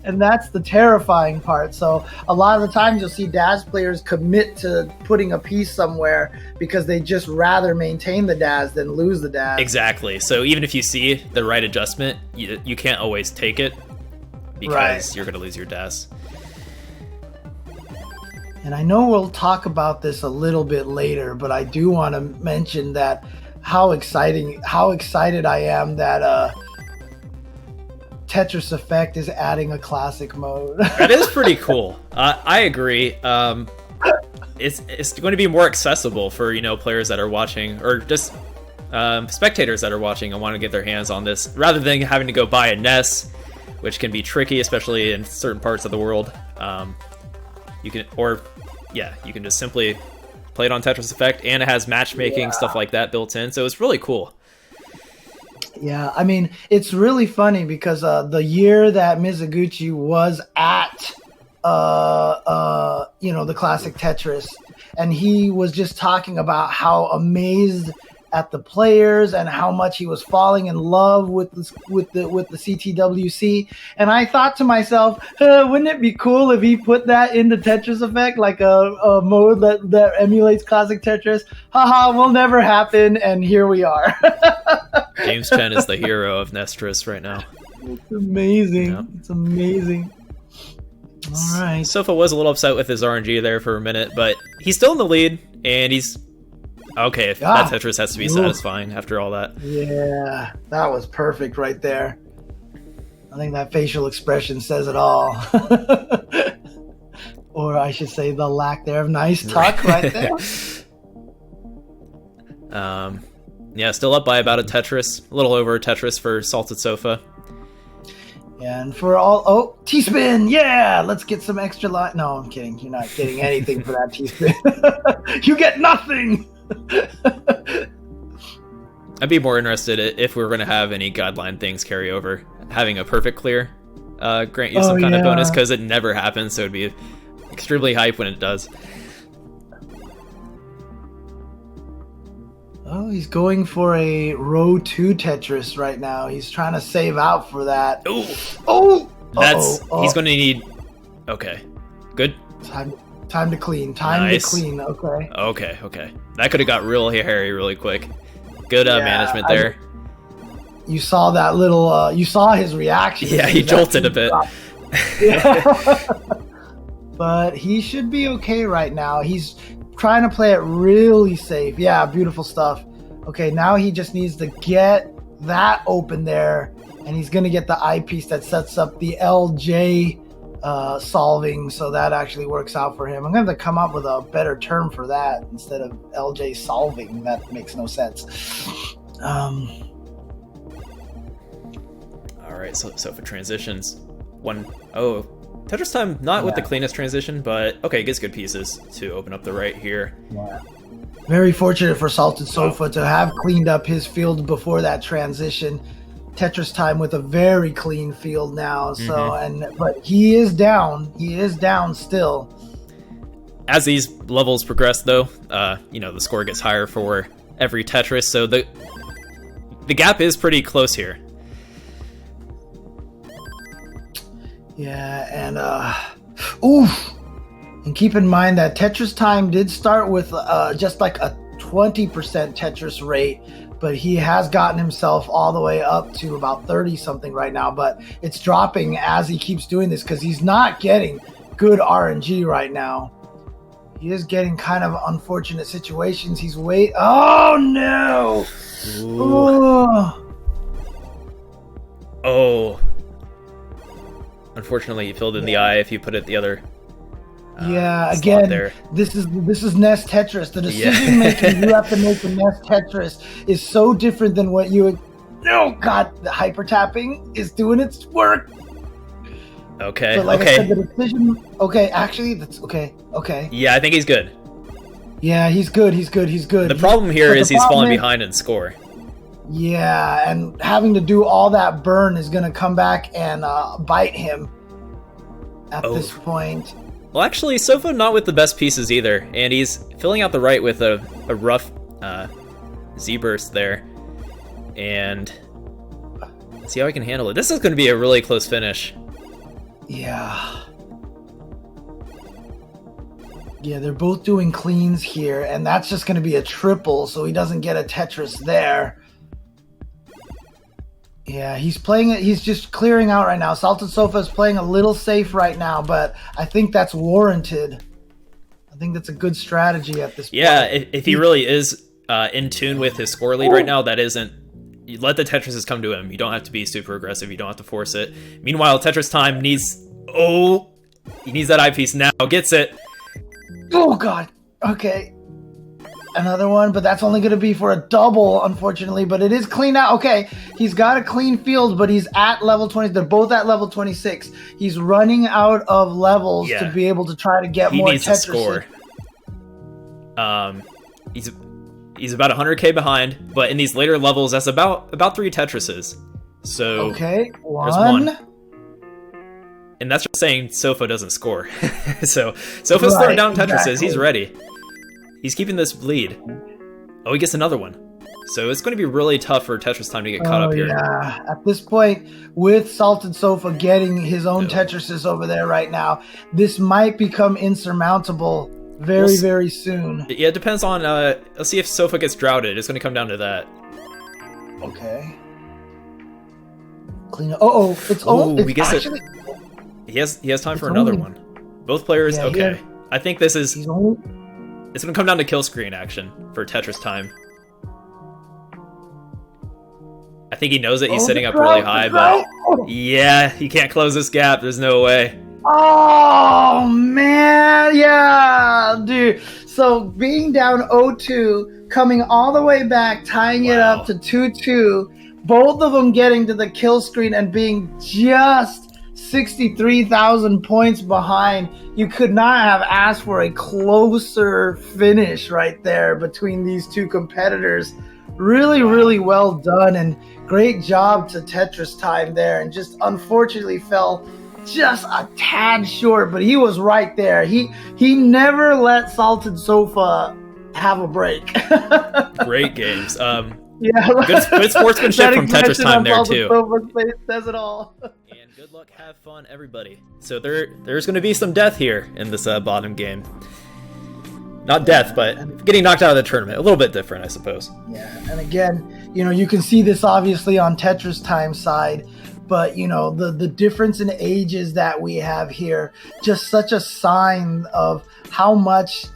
And that's the terrifying part. So a lot of the times you'll see DAS players commit to putting a piece somewhere because they just rather maintain the DAS than lose the DAS. Exactly. So even if you see the right adjustment, you can't always take it because you're going to lose your DAS. And I know we'll talk about this a little bit later, but I do want to mention that how excited I am that Tetris Effect is adding a classic mode. That is pretty cool. I agree. It's going to be more accessible for players that are watching or just spectators that are watching and want to get their hands on this, rather than having to go buy a NES, which can be tricky, especially in certain parts of the world. You can just simply play it on Tetris Effect, and it has matchmaking stuff like that built in, so it's really cool. Yeah, I mean, it's really funny because the year that Mizuguchi was at, the Classic Tetris, and he was just talking about how amazed at the players and how much he was falling in love with the CTWC. And I thought to myself, wouldn't it be cool if he put that into Tetris Effect, like a mode that emulates Classic Tetris? Haha, will never happen, and here we are. James Chen is the hero of Nestris right now. It's amazing. Yeah. It's amazing. All right. Sofa was a little upset with his RNG there for a minute, but he's still in the lead, and he's okay. If that Tetris has to be satisfying after all that. Yeah, that was perfect right there. I think that facial expression says it all. Or I should say the lack there of nice tuck right there. Yeah, still up by about a Tetris, a little over a Tetris for Salted Sofa. Yeah, and for all, T-spin, yeah, let's get some extra line. No, I'm kidding. You're not getting anything for that T-spin. You get nothing. I'd be more interested if we were going to have any guideline things carry over. Having a perfect clear grant you some kind of bonus, because it never happens, so it'd be extremely hype when it does. Oh, he's going for a row 2 Tetris right now. He's trying to save out for that. Ooh. Oh! He's going to need... Okay. Good. Time to clean. To clean. Okay. Okay. That could have got real hairy really quick. Good management there. You saw that little... you saw his reaction. Yeah, he jolted a bit. But he should be okay right now. He's trying to play it really safe. Yeah, beautiful stuff. Okay, now he just needs to get that open there, and he's going to get the eyepiece that sets up the LJ solving, so that actually works out for him. I'm going to have to come up with a better term for that instead of LJ solving. That makes no sense. All right, so for transitions, Tetris Time, not with the cleanest transition, but okay, gets good pieces to open up the right here. Yeah. Very fortunate for Salted Sofa to have cleaned up his field before that transition. Tetris Time with a very clean field now. So, but he is down. He is down still. As these levels progress, though, the score gets higher for every Tetris. So the gap is pretty close here. Yeah, and oof. And keep in mind that Tetris Time did start with just like a 20% Tetris rate, but he has gotten himself all the way up to about 30 something right now. But it's dropping as he keeps doing this because he's not getting good RNG right now. He is getting kind of unfortunate situations. He's oh no! Oh. Unfortunately, you filled in the eye if you put it the other. Again, there. This is NES Tetris. The decision making you have to make in NES Tetris is so different than what you would. Oh God, the hyper tapping is doing its work. Okay. But like I said, the decision. Okay, actually, that's okay. Okay. Yeah, I think he's good. Yeah, he's good. The problem here is he's falling behind in score. Yeah, and having to do all that burn is going to come back and bite him at this point. Well, actually, Sofa not with the best pieces either, and he's filling out the right with a rough Z-burst there. And let's see how he can handle it. This is going to be a really close finish. Yeah. Yeah, they're both doing cleans here, and that's just going to be a triple, so he doesn't get a Tetris there. Yeah, he's playing it. He's just clearing out right now. Salted Sofa is playing a little safe right now, but I think that's warranted. I think that's a good strategy at this point. Yeah, if he really is in tune with his score lead right now, that isn't... You let the Tetrises come to him. You don't have to be super aggressive. You don't have to force it. Meanwhile, Tetris Time needs... Oh! He needs that eyepiece now. Gets it. Oh, God. Okay. Another one, but that's only going to be for a double, unfortunately. But it is clean out. Okay, he's got a clean field, but he's at level 20. They're both at level 26. He's running out of levels to be able to try to get more Tetris. He needs to score. He's about 100k behind, but in these later levels, that's about 3 Tetrises. So okay, there's one. And that's just saying Sofa doesn't score. So Sofa's throwing down Tetrises. He's ready. He's keeping this lead. Oh, he gets another one. So it's going to be really tough for Tetris Time to get caught up here. Yeah, at this point, with Salted Sofa getting his own Tetrises over there right now, this might become insurmountable very soon. Yeah, it depends on... let's see if Sofa gets droughted. It's going to come down to that. Okay. Clean up. It's actually... He has time for another one. Both players... Yeah, okay. I think this is... It's going to come down to kill screen action for Tetris Time. I think he knows it. He's sitting up really high, but yeah, he can't close this gap. There's no way. Oh, man. Yeah, dude. So being down 0-2, coming all the way back, tying it up to 2-2, both of them getting to the kill screen and being just 63,000 points behind. You could not have asked for a closer finish right there between these two competitors. Really well done, and great job to Tetris Time there, and just unfortunately fell just a tad short, but he was right there. He never let Salted Sofa have a break. Great games. Yeah, good sportsmanship from Tetris Time there too. Says it all. And good luck, have fun, everybody. So there's going to be some death here in this bottom game. Not death, but getting knocked out of the tournament. A little bit different, I suppose. Yeah, and again, you can see this obviously on Tetris Time side, but the difference in ages that we have here, just such a sign of how much,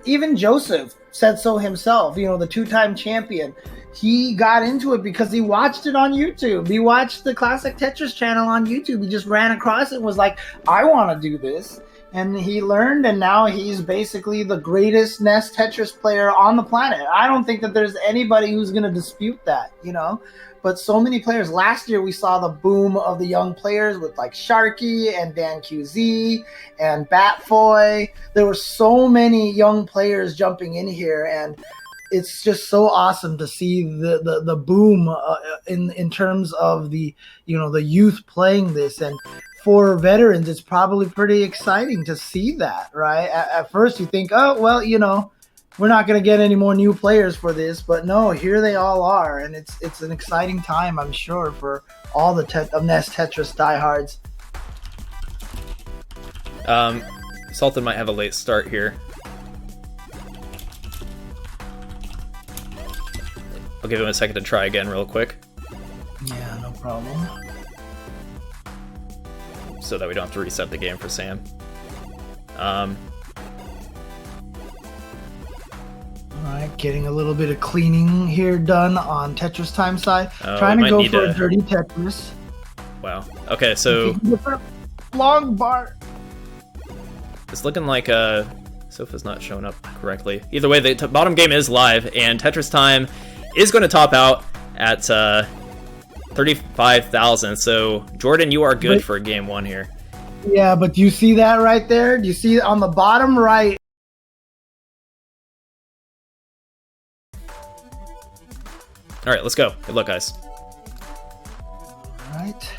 even Joseph said so himself, the 2-time champion. he got into it because he watched it on YouTube. He watched the Classic Tetris channel on YouTube. He just ran across it and was like, I want to do this. And he learned, and now he's basically the greatest NES Tetris player on the planet. I don't think that there's anybody who's going to dispute that, you know? But so many players. Last year, we saw the boom of the young players with like Sharky and Dan QZ and Batfoy. There were so many young players jumping in here, and it's just so awesome to see the boom in terms of the youth playing this. And for veterans, it's probably pretty exciting to see that, right? At first, you think, oh well, we're not going to get any more new players for this, but no, here they all are, and it's an exciting time, I'm sure, for all the NES Tetris diehards. Sultan might have a late start here. I'll give him a second to try again real quick. Yeah, no problem. So that we don't have to reset the game for Sam. Alright, getting a little bit of cleaning here done on Tetris Time side. Trying to go for a dirty Tetris. Wow. Okay, so long bar. It's looking like Sofa's not showing up correctly. Either way, the bottom game is live, and Tetris Time is going to top out at 35,000. So Jordan, you are good for game one here. Yeah, but do you see that right there? Do you see it on the bottom right? All right, let's go. Good luck, guys. All right,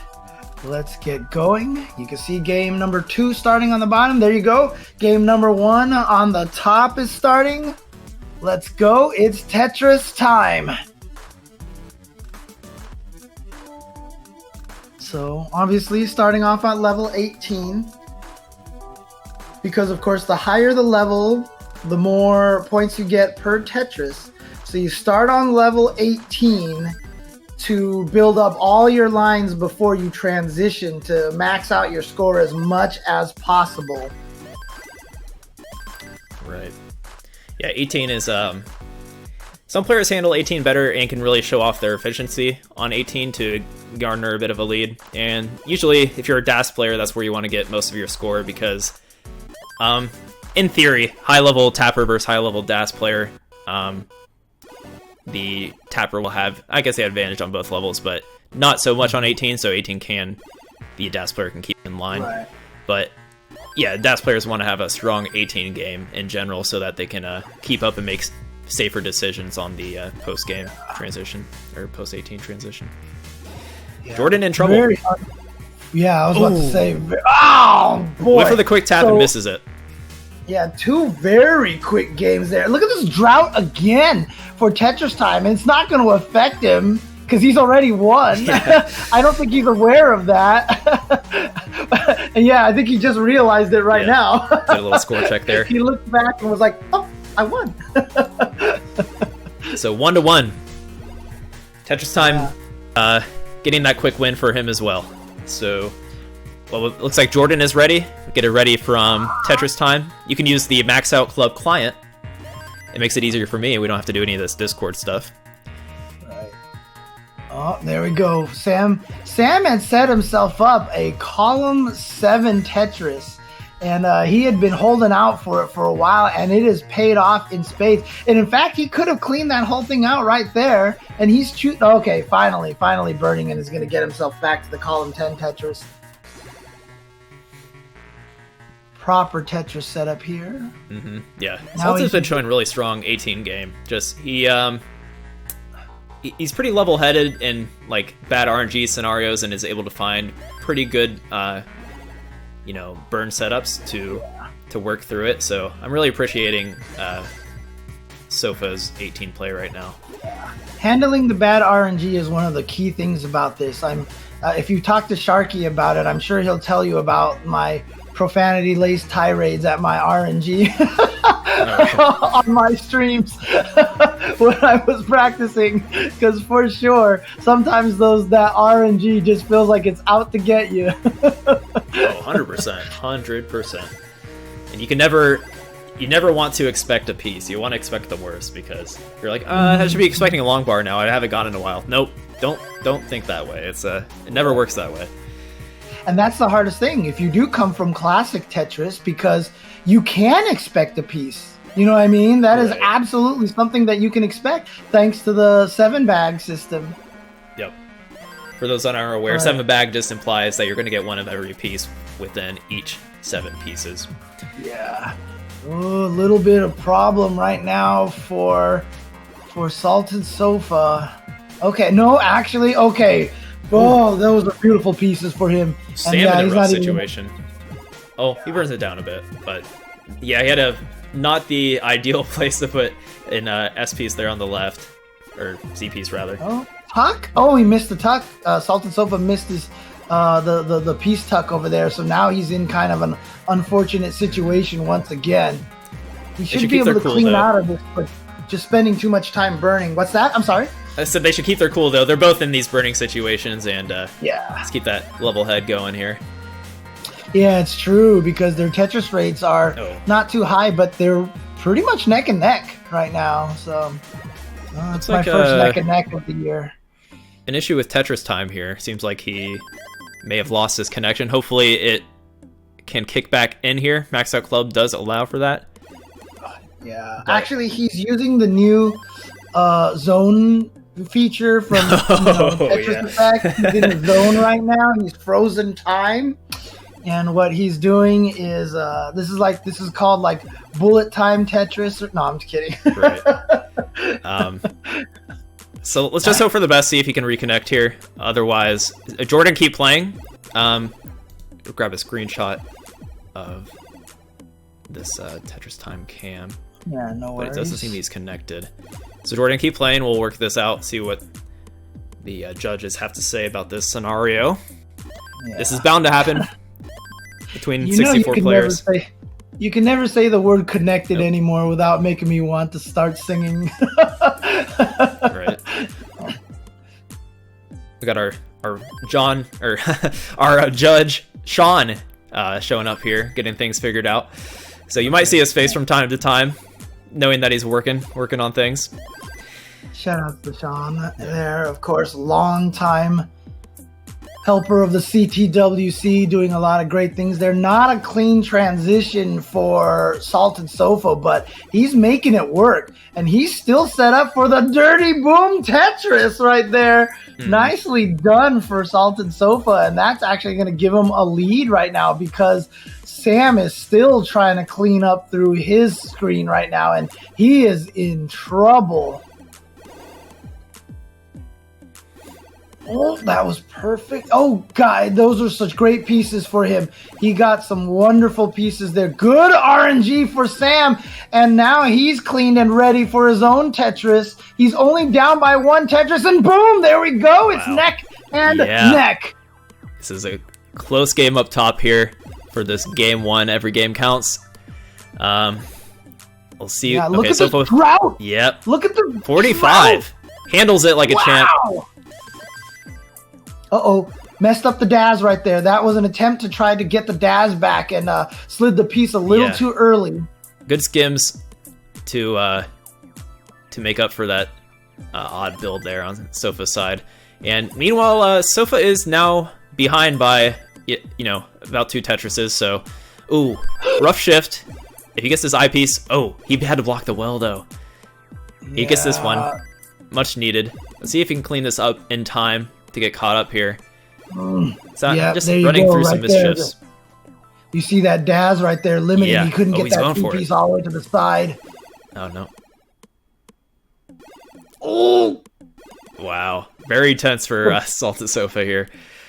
let's get going. You can see game number 2 starting on the bottom. There you go. Game number 1 on the top is starting. Let's go. It's Tetris time. So obviously starting off at level 18, because of course the higher the level, the more points you get per Tetris. So you start on level 18 to build up all your lines before you transition to max out your score as much as possible. Right. Yeah, 18 is some players handle 18 better and can really show off their efficiency on 18 to garner a bit of a lead. And usually, if you're a DAS player, that's where you want to get most of your score because, in theory, high-level tapper versus high-level DAS player, the tapper will have, I guess, the advantage on both levels, but not so much on 18, so 18 the DAS player can keep in line. Right. But yeah, DAS players want to have a strong 18 game in general so that they can keep up and make safer decisions on the post-game transition, or post-18 transition. Yeah. Jordan in trouble. Yeah, I was about to say, oh boy. Went for the quick tap and misses it. Yeah, 2 very quick games there. Look at this drought again for Tetris Time, and it's not going to affect him because he's already won. Yeah. I don't think he's aware of that. And yeah, I think he just realized it right now. Did a little score check there. He looked back and was like, oh, I won. So 1-1. Tetris Time getting that quick win for him as well. So, well, it looks like Jordan is ready. Get it ready from Tetris Time. You can use the Max Out Club client. It makes it easier for me. We don't have to do any of this Discord stuff. Right. Oh, there we go. Sam had set himself up a column 7 Tetris. And he had been holding out for it for a while, and it has paid off in spades. And in fact, he could have cleaned that whole thing out right there. And he's shooting. Okay, finally, Breandon is going to get himself back to the column 10 Tetris. Proper Tetris setup here. Mm-hmm. Yeah, Sultan's been showing really strong 18 game. Just he's pretty level-headed in like bad RNG scenarios, and is able to find pretty good burn setups to work through it. So I'm really appreciating Sofa's 18 play right now. Handling the bad RNG is one of the key things about this. If you talk to Sharky about it, I'm sure he'll tell you about my profanity-laced tirades at my RNG on my streams when I was practicing, because for sure sometimes that RNG just feels like it's out to get you. 100%. And you can never you never want to expect a piece. You want to expect the worst because you're like, I should be expecting a long bar now. I haven't gone in a while. Nope, don't think that way. It never works that way. And that's the hardest thing if you do come from Classic Tetris, because you can expect a piece. You know what I mean? That is absolutely something that you can expect thanks to the 7-bag system. Yep. For those that aren't aware, 7-bag just implies that you're going to get one of every piece within each 7 pieces. Yeah. Oh, a little bit of problem right now for Salted Sofa. Okay, no, actually, okay. Oh, those are beautiful pieces for him. Sam in a rough situation. Oh, he burns it down a bit, but yeah, he had not the ideal place to put an S piece there on the left, or C piece rather. Oh, tuck? Oh, he missed the tuck. Salted Sofa missed his the piece tuck over there, so now he's in kind of an unfortunate situation once again. He should be able to clean out of this, but just spending too much time burning. What's that? I'm sorry? I said they should keep their cool, though. They're both in these burning situations, and yeah, let's keep that level head going here. Yeah, it's true, because their Tetris rates are not too high, but they're pretty much neck and neck right now. So it's my first neck and neck of the year. An issue with Tetris Time here. Seems like he may have lost his connection. Hopefully it can kick back in here. Max Out Club does allow for that. Yeah, actually, he's using the new zone feature from Tetris Effect. He's in the zone right now. He's frozen time, and what he's doing is this is called like bullet time Tetris. No, I'm just kidding. Right. So let's just hope for the best. See if he can reconnect here. Otherwise, Jordan, keep playing. Grab a screenshot of this Tetris Time cam. Yeah, no worries. But it doesn't seem he's connected. So Jordan, keep playing. We'll work this out. See what the judges have to say about this scenario. Yeah. This is bound to happen between 64 players. You can never say the word connected anymore without making me want to start singing. Right. We got our John, or our judge Sean showing up here, getting things figured out. So you might see his face from time to time, knowing that he's working on things. Shout out to Sean there, of course, long time helper of the CTWC, doing a lot of great things. They're not a clean transition for Salted Sofa, but he's making it work, and he's still set up for the Dirty Boom Tetris right there. Nicely done for Salted Sofa, and that's actually going to give him a lead right now, because Sam is still trying to clean up through his screen right now, and he is in trouble. Oh, that was perfect. Oh, God, those are such great pieces for him. He got some wonderful pieces there. Good RNG for Sam, and now he's cleaned and ready for his own Tetris. He's only down by 1 Tetris, and boom, there we go. It's neck and neck. This is a close game up top here for this game 1. Every game counts. We'll see. Yeah, look at the drought. Yep. Look at the 45. drought. Handles it like a champ. Uh-oh, messed up the Daz right there. That was an attempt to try to get the Daz back, and slid the piece a little too early. Good skims to make up for that odd build there on Sofa's side. And meanwhile, Sofa is now behind by, about 2 Tetrises. So, ooh, rough shift. If he gets this eyepiece, he had to block the well, though. He gets this one. Much needed. Let's see if he can clean this up in time to get caught up here. Just running through some mischiefs. You see that Daz right there limiting. He couldn't get that piece all the way to the side. Oh, no. Oh! Wow. Very tense for Salted Sofa here.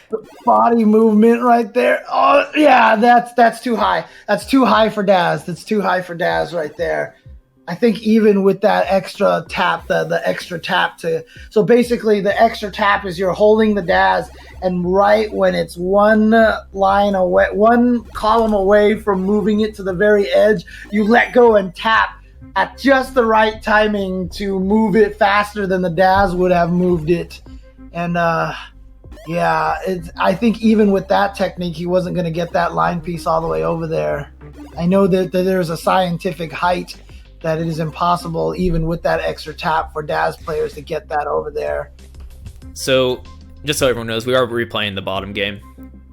The body movement right there. Oh, yeah, that's too high. That's too high for Daz. That's too high for Daz right there. I think even with that extra tap, the extra tap so basically the extra tap is you're holding the Daz, and right when it's one column away from moving it to the very edge, you let go and tap at just the right timing to move it faster than the Daz would have moved it. And Yeah, I think even with that technique, he wasn't going to get that line piece all the way over there. I know that there's a scientific height that it is impossible, even with that extra tap, for Daz players to get that over there. So, just so everyone knows, we are replaying the bottom game.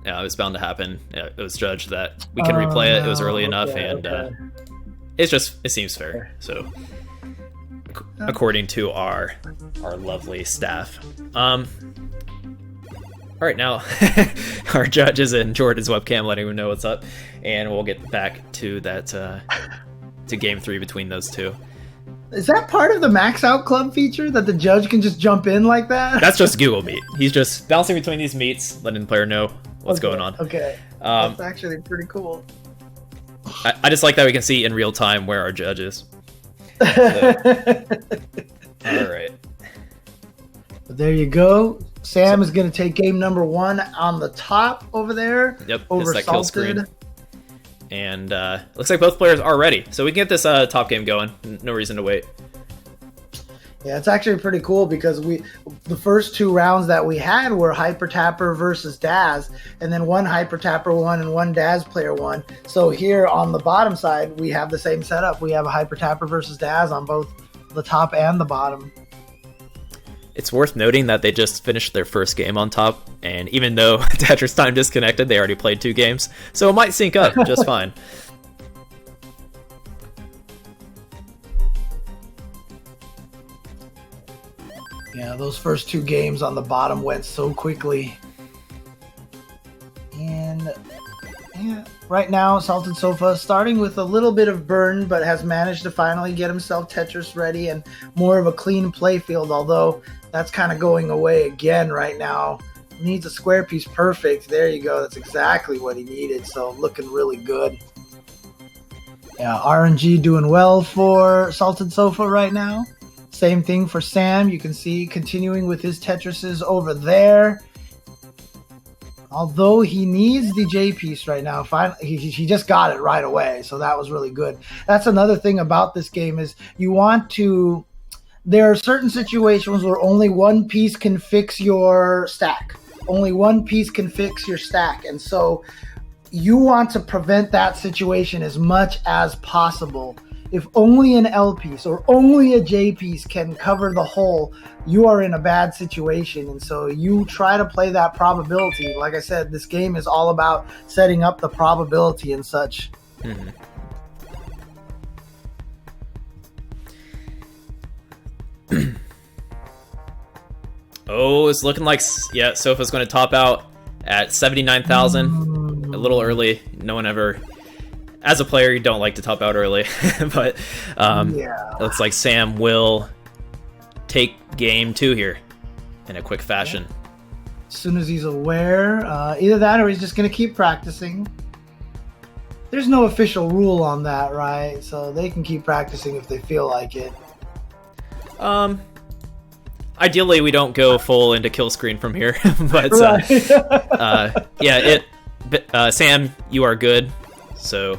It was bound to happen. It was judged that we can replay it. It was early enough, and it seems fair. So, according to our lovely staff. All right, now our judge is in Jordan's webcam, letting him know what's up, and we'll get back to that to game 3 between those two. Is that part of the Max Out Club feature that the judge can just jump in like that? That's just Google Meet. He's just bouncing between these meets, letting the player know what's going on. Okay, that's actually pretty cool. I just like that we can see in real time where our judge is. So, all right. There you go. Sam is going to take game number 1 on the top over there. Yep, over that kill screen. And looks like both players are ready. So we can get this top game going. No reason to wait. Yeah, it's actually pretty cool because the first 2 rounds that we had were Hyper Tapper versus Daz, and then one Hyper Tapper won and one Daz player won. So here on the bottom side, we have the same setup. We have a Hyper Tapper versus Daz on both the top and the bottom. It's worth noting that they just finished their first game on top, and even though Tetris Time disconnected, they already played 2 games, so it might sync up just fine. Yeah, those first 2 games on the bottom went so quickly. And yeah, right now, Salted Sofa starting with a little bit of burn, but has managed to finally get himself Tetris ready and more of a clean play field, although that's kind of going away again right now. Needs a square piece perfect. There you go. That's exactly what he needed. So looking really good. Yeah, RNG doing well for Salted Sofa right now. Same thing for Sam. You can see continuing with his Tetrises over there. Although he needs the J piece right now, he just got it right away, so that was really good. That's another thing about this game is you want to. There are certain situations where only one piece can fix your stack. Only one piece can fix your stack, and so you want to prevent that situation as much as possible. If only an L piece or only a J piece can cover the hole, you are in a bad situation. And so you try to play that probability. Like I said, this game is all about setting up the probability and such. Mm-hmm. Oh, it's looking like, yeah, Sofa's going to top out at 79,000. A little early. No one ever... As a player, you don't like to top out early, but it looks like Sam will take game 2 here in a quick fashion. As soon as he's aware, either that or he's just going to keep practicing. There's no official rule on that, right? So they can keep practicing if they feel like it. Ideally, we don't go full into kill screen from here, but Sam, you are good. So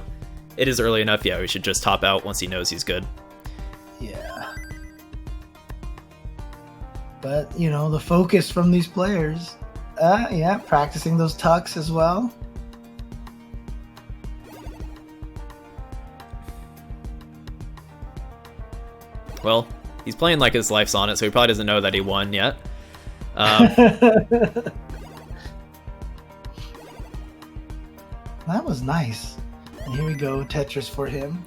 it is early enough. Yeah, we should just top out once he knows he's good. Yeah. But, you know, the focus from these players. Practicing those tucks as well. Well, he's playing like his life's on it, so he probably doesn't know that he won yet. That was nice. And here we go, Tetris for him.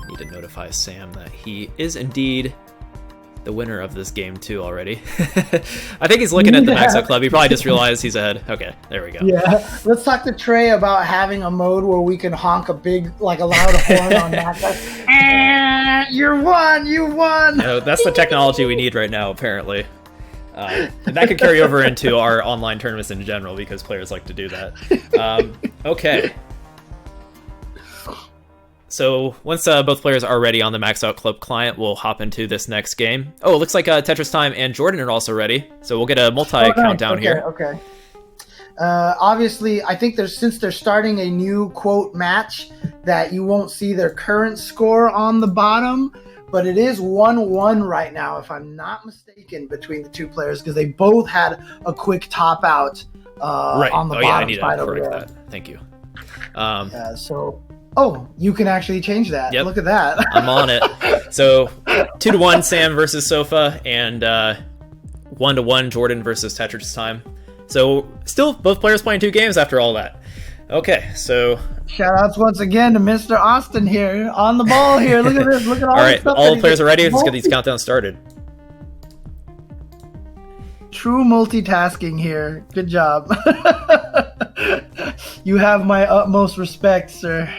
Need to notify Sam that he is indeed the winner of this game too already. I think he's looking at the Max Out Club. He probably just realized he's ahead. Okay, there we go. Yeah, let's talk to Trey about having a mode where we can honk a big, like a loud horn on that. You won! No, that's the technology we need right now, apparently. And that could carry over into our online tournaments in general because players like to do that. Okay. So once both players are ready on the Max Out Club client, we'll hop into this next game. Oh, it looks like Tetris Time and Jordan are also ready. So we'll get a multi-countdown here. Okay. Obviously, I think since they're starting a new quote match, that you won't see their current score on the bottom. but it is 1-1 right now, if I'm not mistaken, between the two players, because they both had a quick top out on the bottom side over there. That. Thank you. Yeah, so, you can actually change that. Yep. Look at that. I'm on it. So 2-1 Sam versus Sofa, and 1-1 Jordan versus Tetris Time. So still both players playing 2 games after all that. Okay, so shout outs once again to Mr. Austin here on the ball here. Look at this. Look at all this stuff. All the players are ready. Let's get these countdowns started. True multitasking here. Good job. You have my utmost respect, sir.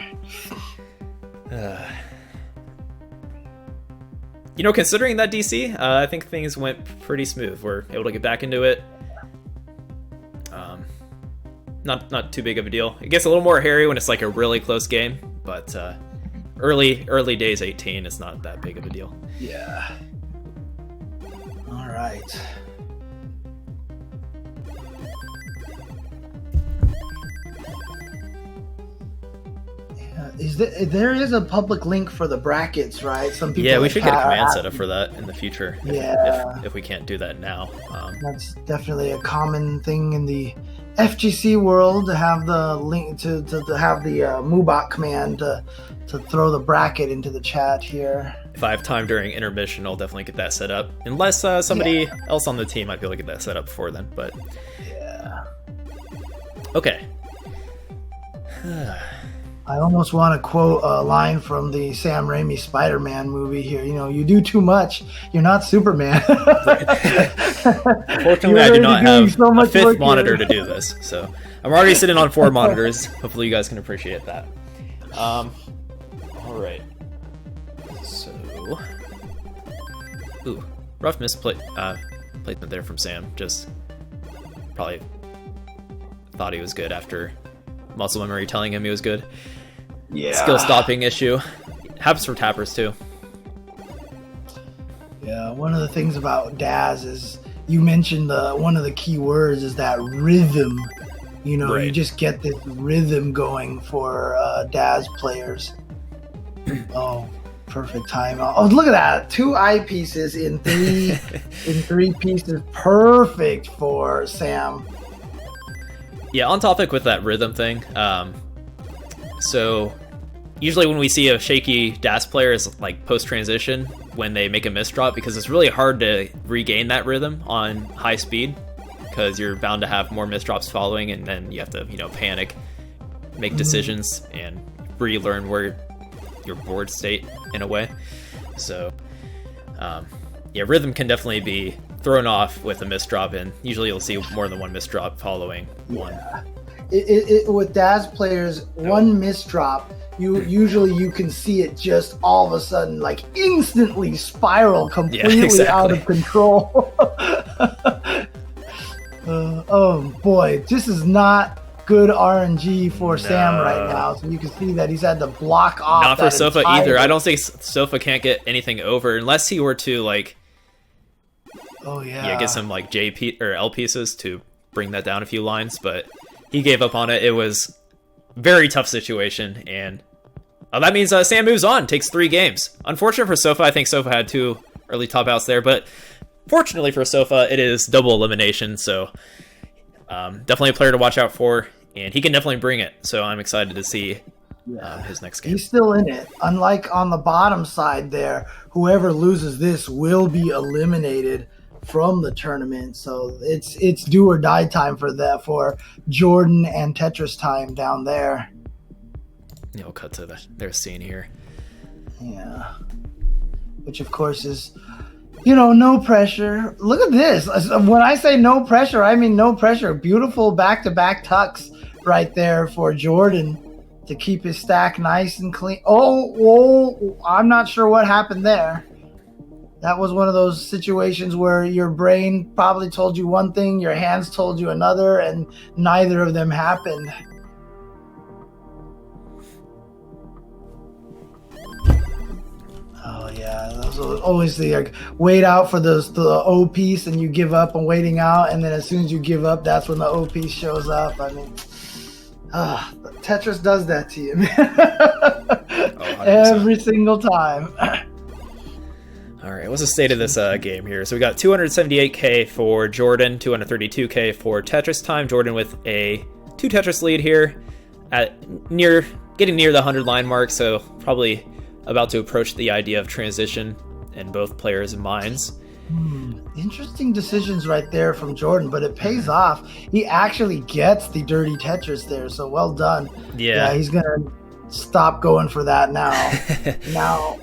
Considering that DC, I think things went pretty smooth. We're able to get back into it. Not too big of a deal. It gets a little more hairy when it's like a really close game, but early days 18 is not that big of a deal. Yeah. All right. There is a public link for the brackets, right? Some people. Yeah, we should get a command set up for that in the future. Yeah. If we can't do that now. That's definitely a common thing in the FGC world, to have the link to have the Mubot command to throw the bracket into the chat here. If I have time during intermission, I'll definitely get that set up. Unless somebody else on the team might be able to get that set up before then. But yeah. Okay. I almost want to quote a line from the Sam Raimi Spider-Man movie here. You do too much, you're not Superman. Unfortunately, I do not have a 5th monitor to do this, so I'm already sitting on 4 monitors. Hopefully you guys can appreciate that. All right. So, rough placement there from Sam. Just probably thought he was good after muscle memory telling him he was good. Yeah. Skill stopping issue. Happens for tappers too. Yeah, one of the things about Daz is you mentioned one of the key words is that rhythm. Right. You just get this rhythm going for Daz players. Oh, perfect time. Oh, look at that. 2 eyepieces in 3 pieces. Perfect for Sam. Yeah, on topic with that rhythm thing. So usually when we see a shaky DAS player is like post-transition when they make a misdrop, because it's really hard to regain that rhythm on high speed, because you're bound to have more misdrops following, and then you have to, panic, make decisions, and relearn where your board state in a way. So, rhythm can definitely be thrown off with a misdrop, and usually you'll see more than one misdrop following one. With DAS players, one misdrop, you can see it just all of a sudden, like instantly spiral completely out of control. Oh boy, this is not good RNG for Sam right now. So you can see that he's had to block off. Not for Sofa either. I don't think Sofa can't get anything over unless he were to get some J or L pieces to bring that down a few lines, but he gave up on it. It was a very tough situation, and that means Sam moves on, takes 3 games. Unfortunate for Sofa. I think Sofa had 2 early top outs there, but fortunately for Sofa, it is double elimination, so definitely a player to watch out for, and he can definitely bring it, so I'm excited to see his next game. He's still in it. Unlike on the bottom side there, whoever loses this will be eliminated from the tournament, so it's do or die time for Jordan and Tetris Time down there. We'll cut to their scene here. Yeah, which of course is, no pressure. Look at this. When I say no pressure, I mean no pressure. Beautiful back-to-back tucks right there for Jordan to keep his stack nice and clean. Oh, I'm not sure what happened there. That was one of those situations where your brain probably told you one thing, your hands told you another, and neither of them happened. Oh yeah, that was always the wait out for the O piece, and you give up on waiting out, and then as soon as you give up, that's when the O piece shows up. I mean, Tetris does that to you, man. Oh, every single time. right, what's the state of this game here? So we got 278k for Jordan, 232k for Tetris Time. Jordan with a 2 Tetris lead here, at getting near the 100 line mark, so probably about to approach the idea of transition in both players' minds. Interesting decisions right there from Jordan, but it pays off. He actually gets the dirty Tetris there, so well done. Yeah, he's gonna stop going for that now. Now,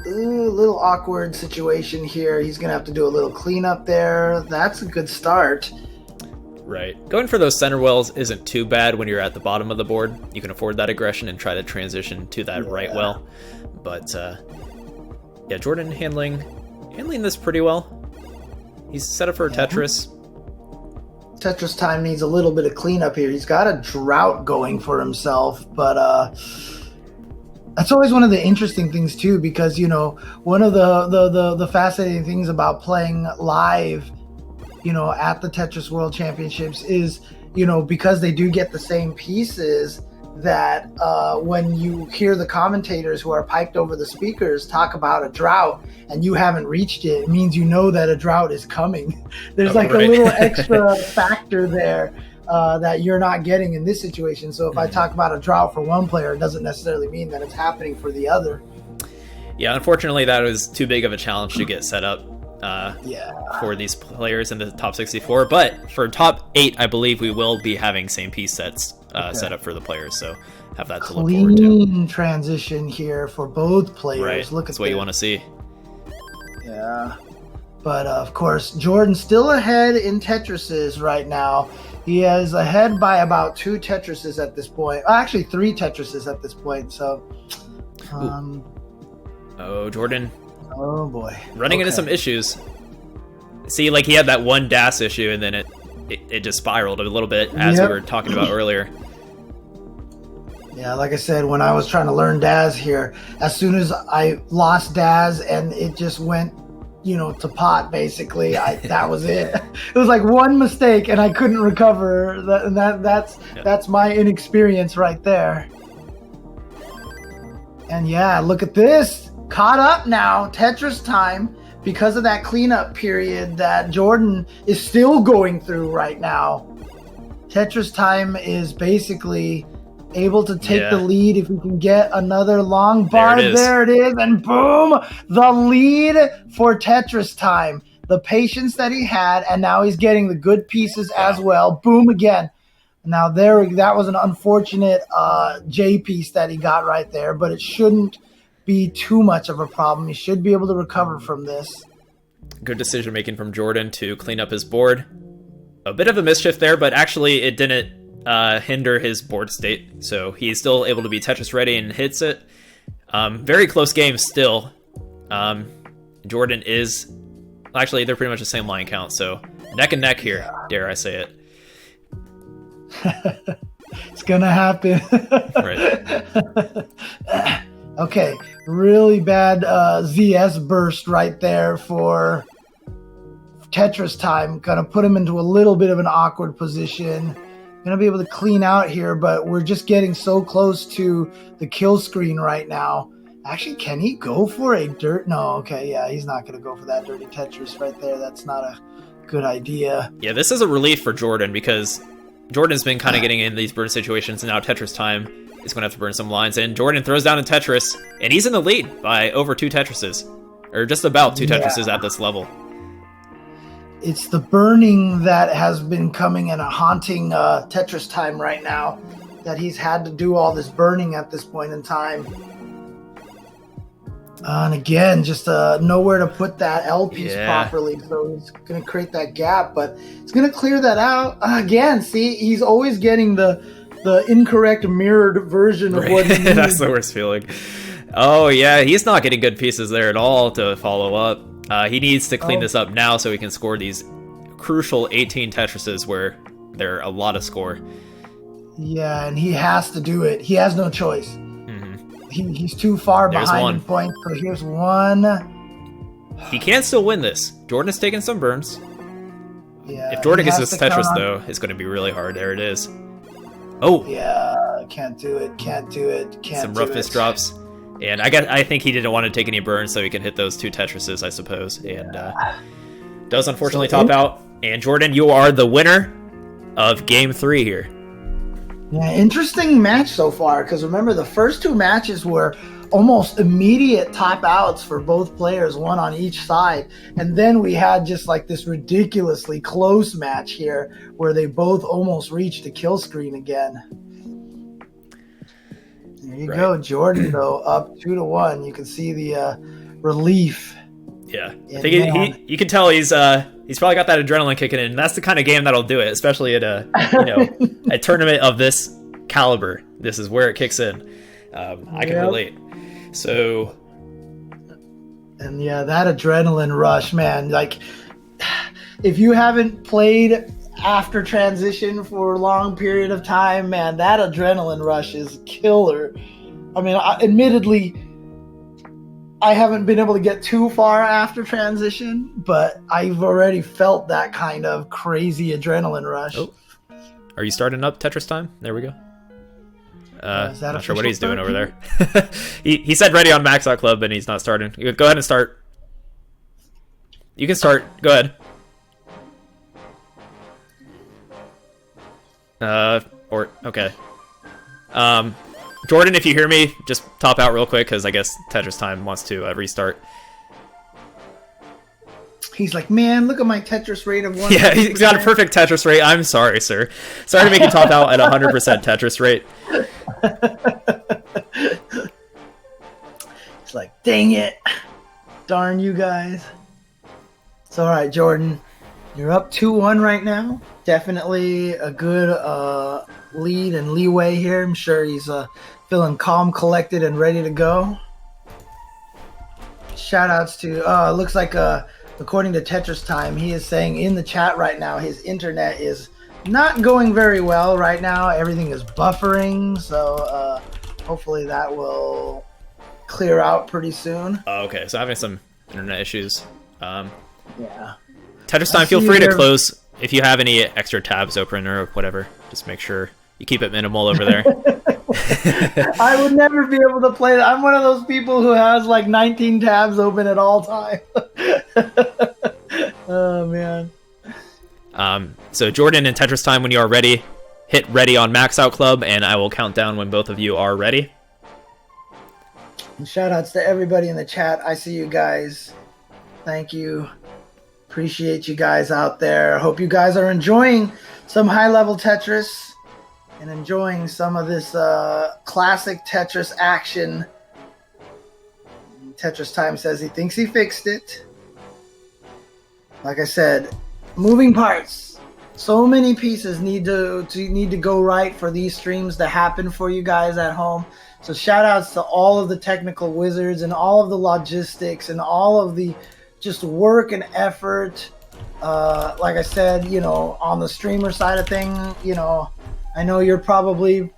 a little awkward situation here. He's gonna have to do a little cleanup there. That's a good start. Right. Going for those center wells isn't too bad when you're at the bottom of the board. You can afford that aggression and try to transition to that right well. But yeah, Jordan handling this pretty well. He's set up for a Tetris. Tetris Time needs a little bit of cleanup here. He's got a drought going for himself, but that's always one of the interesting things too, because one of the fascinating things about playing live at the Tetris World Championships is, because they do get the same pieces, that when you hear the commentators who are piped over the speakers talk about a drought and you haven't reached it, it means that a drought is coming. There's a little extra factor there that you're not getting in this situation. So if I talk about a drought for one player, it doesn't necessarily mean that it's happening for the other. Yeah, unfortunately, that was too big of a challenge to get set up for these players in the top 64, but for top 8 I believe we will be having same piece sets set up for the players, so have that to look forward to. Clean transition here for both players. Right. Look That's what you want to see. Yeah, but of course Jordan's still ahead in Tetrises right now. He is ahead by about 2 Tetrises at this point, actually 3 Tetrises at this point. So Jordan, oh boy, running into some issues. See, he had that one DAS issue, and then it just spiraled a little bit, as we were talking about earlier. Yeah, like I said, when I was trying to learn DAS here, as soon as I lost DAS and it just went, to pot, basically, that was it. It was like one mistake and I couldn't recover. That's my inexperience right there. And yeah, look at this. Caught up now, Tetris Time, because of that cleanup period that Jordan is still going through right now. Tetris Time is basically able to take the lead if we can get another long bar. There it is, and boom, the lead for Tetris Time. The patience that he had, and now he's getting the good pieces as well. Boom again. Now that was an unfortunate J piece that he got right there, but it shouldn't be too much of a problem. He should be able to recover from this. Good decision making from Jordan to clean up his board. A bit of a mischief there, but actually it didn't hinder his board state, so he's still able to be Tetris ready and hits it. Very close game still. Jordan is actually, they're pretty much the same line count, so neck and neck here, dare I say it. It's gonna happen. Right. Okay, really bad ZS burst right there for Tetris Time. Gonna put him into a little bit of an awkward position. Gonna be able to clean out here, but we're just getting so close to the kill screen right now. Actually, can he go for a dirt? No, okay, yeah, he's not gonna go for that dirty Tetris right there. That's not a good idea. Yeah, this is a relief for Jordan, because Jordan's been kind of getting in these burn situations, and now Tetris Time is going to have to burn some lines. And Jordan throws down a Tetris, and he's in the lead by over 2 Tetrises. Or just about 2 Tetrises at this level. It's the burning that has been coming and haunting Tetris Time right now, that he's had to do all this burning at this point in time. And again, just nowhere to put that L piece properly, so he's going to create that gap, but he's going to clear that out. Again, see, he's always getting the incorrect mirrored version of what he needs. That's the worst feeling. Oh, yeah, he's not getting good pieces there at all to follow up. He needs to clean this up now so he can score these crucial 18 Tetrises where they're a lot of score. Yeah, and he has to do it. He has no choice. He's too far behind in points, so here's one. He can still win this. Jordan has taken some burns. Yeah. If Jordan gets this Tetris, though, it's going to be really hard. There it is. Oh! Yeah, can't do it, can't do it, can't some do rough it. miss drops. And I think he didn't want to take any burns so he can hit those 2 Tetrises, I suppose. And does unfortunately top out. And Jordan, you are the winner of Game 3 here. Yeah, interesting match so far, because remember the first 2 matches were almost immediate top outs for both players, one on each side. And then we had just like this ridiculously close match here where they both almost reached a kill screen again. There you go, Jordan, though, up 2-1. You can see the relief. Yeah, I think you can tell he's probably got that adrenaline kicking in. That's the kind of game that'll do it, especially at a a tournament of this caliber. This is where it kicks in. I can relate. So, and yeah, that adrenaline rush, man. Like, if you haven't played after transition for a long period of time, man, that adrenaline rush is killer. I mean, admittedly, I haven't been able to get too far after transition, but I've already felt that kind of crazy adrenaline rush. Oh. Are you starting up Tetris Time? There we go. Not sure what he's doing over there. he said ready on Max Out Club, and he's not starting. Go ahead and start. You can start. Go ahead. Okay. Jordan, if you hear me, just top out real quick, because I guess Tetris Time wants to restart. He's like, man, look at my Tetris rate of 1. Yeah, he's got a perfect Tetris rate. I'm sorry, sir. Sorry to make you top out at 100% Tetris rate. It's like, dang it. Darn you guys. It's all right, Jordan. You're up 2-1 right now. Definitely a good lead and leeway here. I'm sure he's feeling calm, collected, and ready to go. Shout outs to, looks like according to Tetris Time, he is saying in the chat right now his internet is not going very well right now. Everything is buffering, so hopefully that will clear out pretty soon. Oh, okay, so having some internet issues. Yeah. Tetris Time, feel free to close if you have any extra tabs open or whatever. Just make sure you keep it minimal over there. I would never be able to play that. I'm one of those people who has like 19 tabs open at all times. Oh, man. So Jordan and Tetris Time, when you are ready, hit ready on Max Out Club, and I will count down when both of you are ready. And shout outs to everybody in the chat. I see you guys. Thank you. Appreciate you guys out there. Hope you guys are enjoying some high-level Tetris and enjoying some of this classic Tetris action. Tetris Time says he thinks he fixed it. Like I said, moving parts. So many pieces need to go right for these streams to happen for you guys at home. So shout outs to all of the technical wizards and all of the logistics and all of the just work and effort. Like I said, on the streamer side of thing, I know you're probably,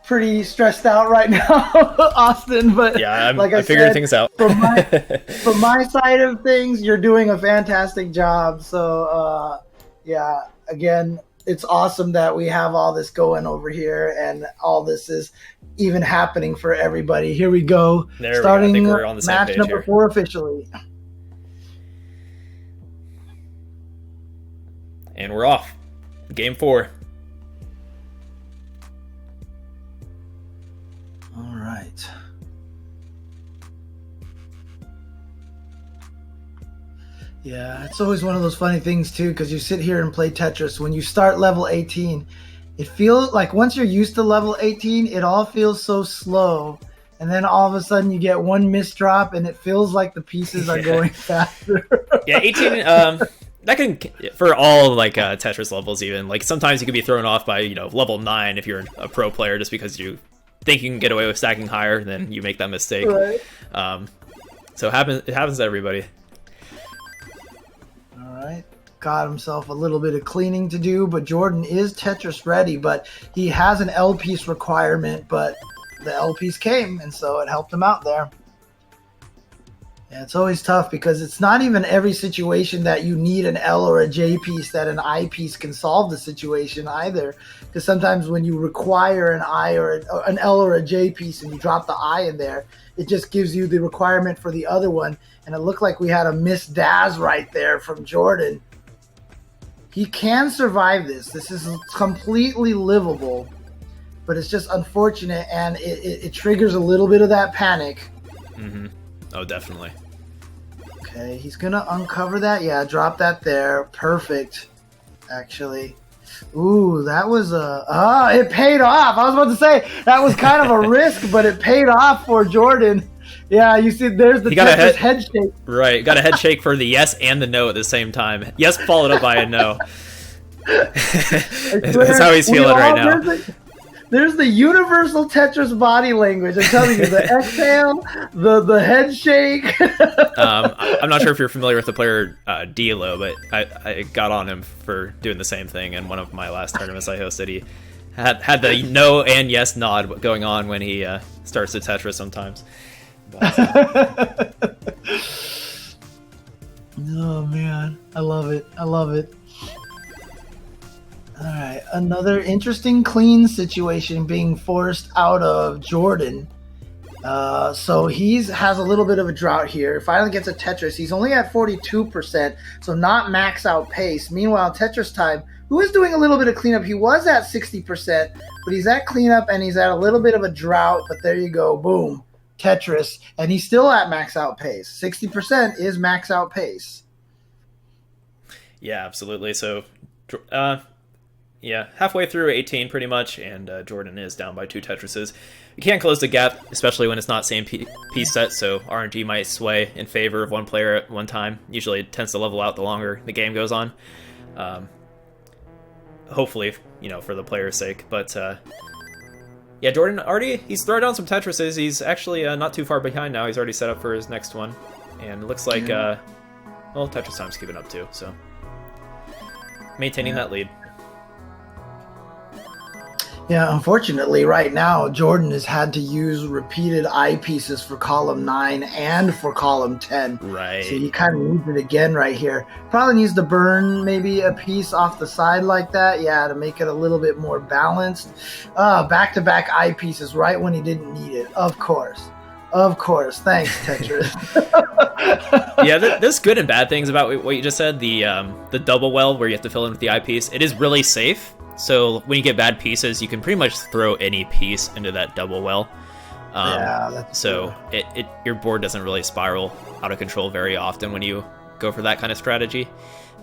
pretty stressed out right now, Austin, but yeah, like I figured things out. from my side of things, you're doing a fantastic job. So, yeah, again, it's awesome that we have all this going over here and all this is even happening for everybody. Here we go. Starting I think we're on the same match page number here. 4 officially. And we're off. Game 4. All right. Yeah, it's always one of those funny things too, because you sit here and play Tetris. When you start level 18, it feels like once you're used to level 18, it all feels so slow. And then all of a sudden you get one misdrop and it feels like the pieces are going faster. Yeah, 18, that can, for all like Tetris levels even, like sometimes you can be thrown off by, level 9 if you're a pro player just because you think you can get away with stacking higher, then you make that mistake. Right. So it happens to everybody. All right. Got himself a little bit of cleaning to do, but Jordan is Tetris ready, but he has an L piece requirement, but the L piece came, and so it helped him out there. Yeah, it's always tough because it's not even every situation that you need an L or a J piece that an I piece can solve the situation either. Because sometimes when you require an I or an L or a J piece and you drop the I in there, it just gives you the requirement for the other one. And it looked like we had a Miss Daz right there from Jordan. He can survive this. This is completely livable, but it's just unfortunate, and it triggers a little bit of that panic. Mm-hmm. Oh, definitely. Okay, he's gonna uncover that. Yeah, drop that there. Perfect, actually. Ooh, that was it paid off. I was about to say that was kind of a risk, but it paid off for Jordan. Yeah, you see, there's the Tetris head shake. Right, got a head shake for the yes and the no at the same time. Yes followed up by a no. That's how he's feeling right now. There's the universal Tetris body language. I'm telling you, the exhale, the head shake. I'm not sure if you're familiar with the player Dilo, but I got on him for doing the same thing in one of my last tournaments I hosted. He had the no and yes nod going on when he starts the Tetris sometimes. But, oh man, I love it. I love it. All right, another interesting clean situation being forced out of Jordan. So has a little bit of a drought here. Finally gets a Tetris. He's only at 42%, so not max out pace. Meanwhile, Tetris Time, who is doing a little bit of cleanup, he was at 60%, but he's at cleanup and he's at a little bit of a drought. But there you go, boom, Tetris, and he's still at max out pace. 60% is max out pace. Yeah, absolutely. So, yeah, halfway through 18 pretty much, and Jordan is down by 2 Tetrises. You can't close the gap, especially when it's not same piece set, so RNG might sway in favor of one player at one time. Usually it tends to level out the longer the game goes on. Hopefully, for the player's sake. But, yeah, Jordan he's thrown down some Tetrises. He's actually not too far behind now. He's already set up for his next one. And it looks like, Tetris Time's keeping up too, so maintaining that lead. Yeah, unfortunately, right now, Jordan has had to use repeated eyepieces for column 9 and for column 10. Right. So he kind of needs it again right here. Probably needs to burn maybe a piece off the side like that, yeah, to make it a little bit more balanced. Back-to-back eyepieces right when he didn't need it, of course. Of course. Thanks, Tetris. Yeah, there's good and bad things about what you just said. The double well where you have to fill in with the eyepiece, it is really safe. So when you get bad pieces, you can pretty much throw any piece into that double well. Yeah, that's so your board doesn't really spiral out of control very often when you go for that kind of strategy.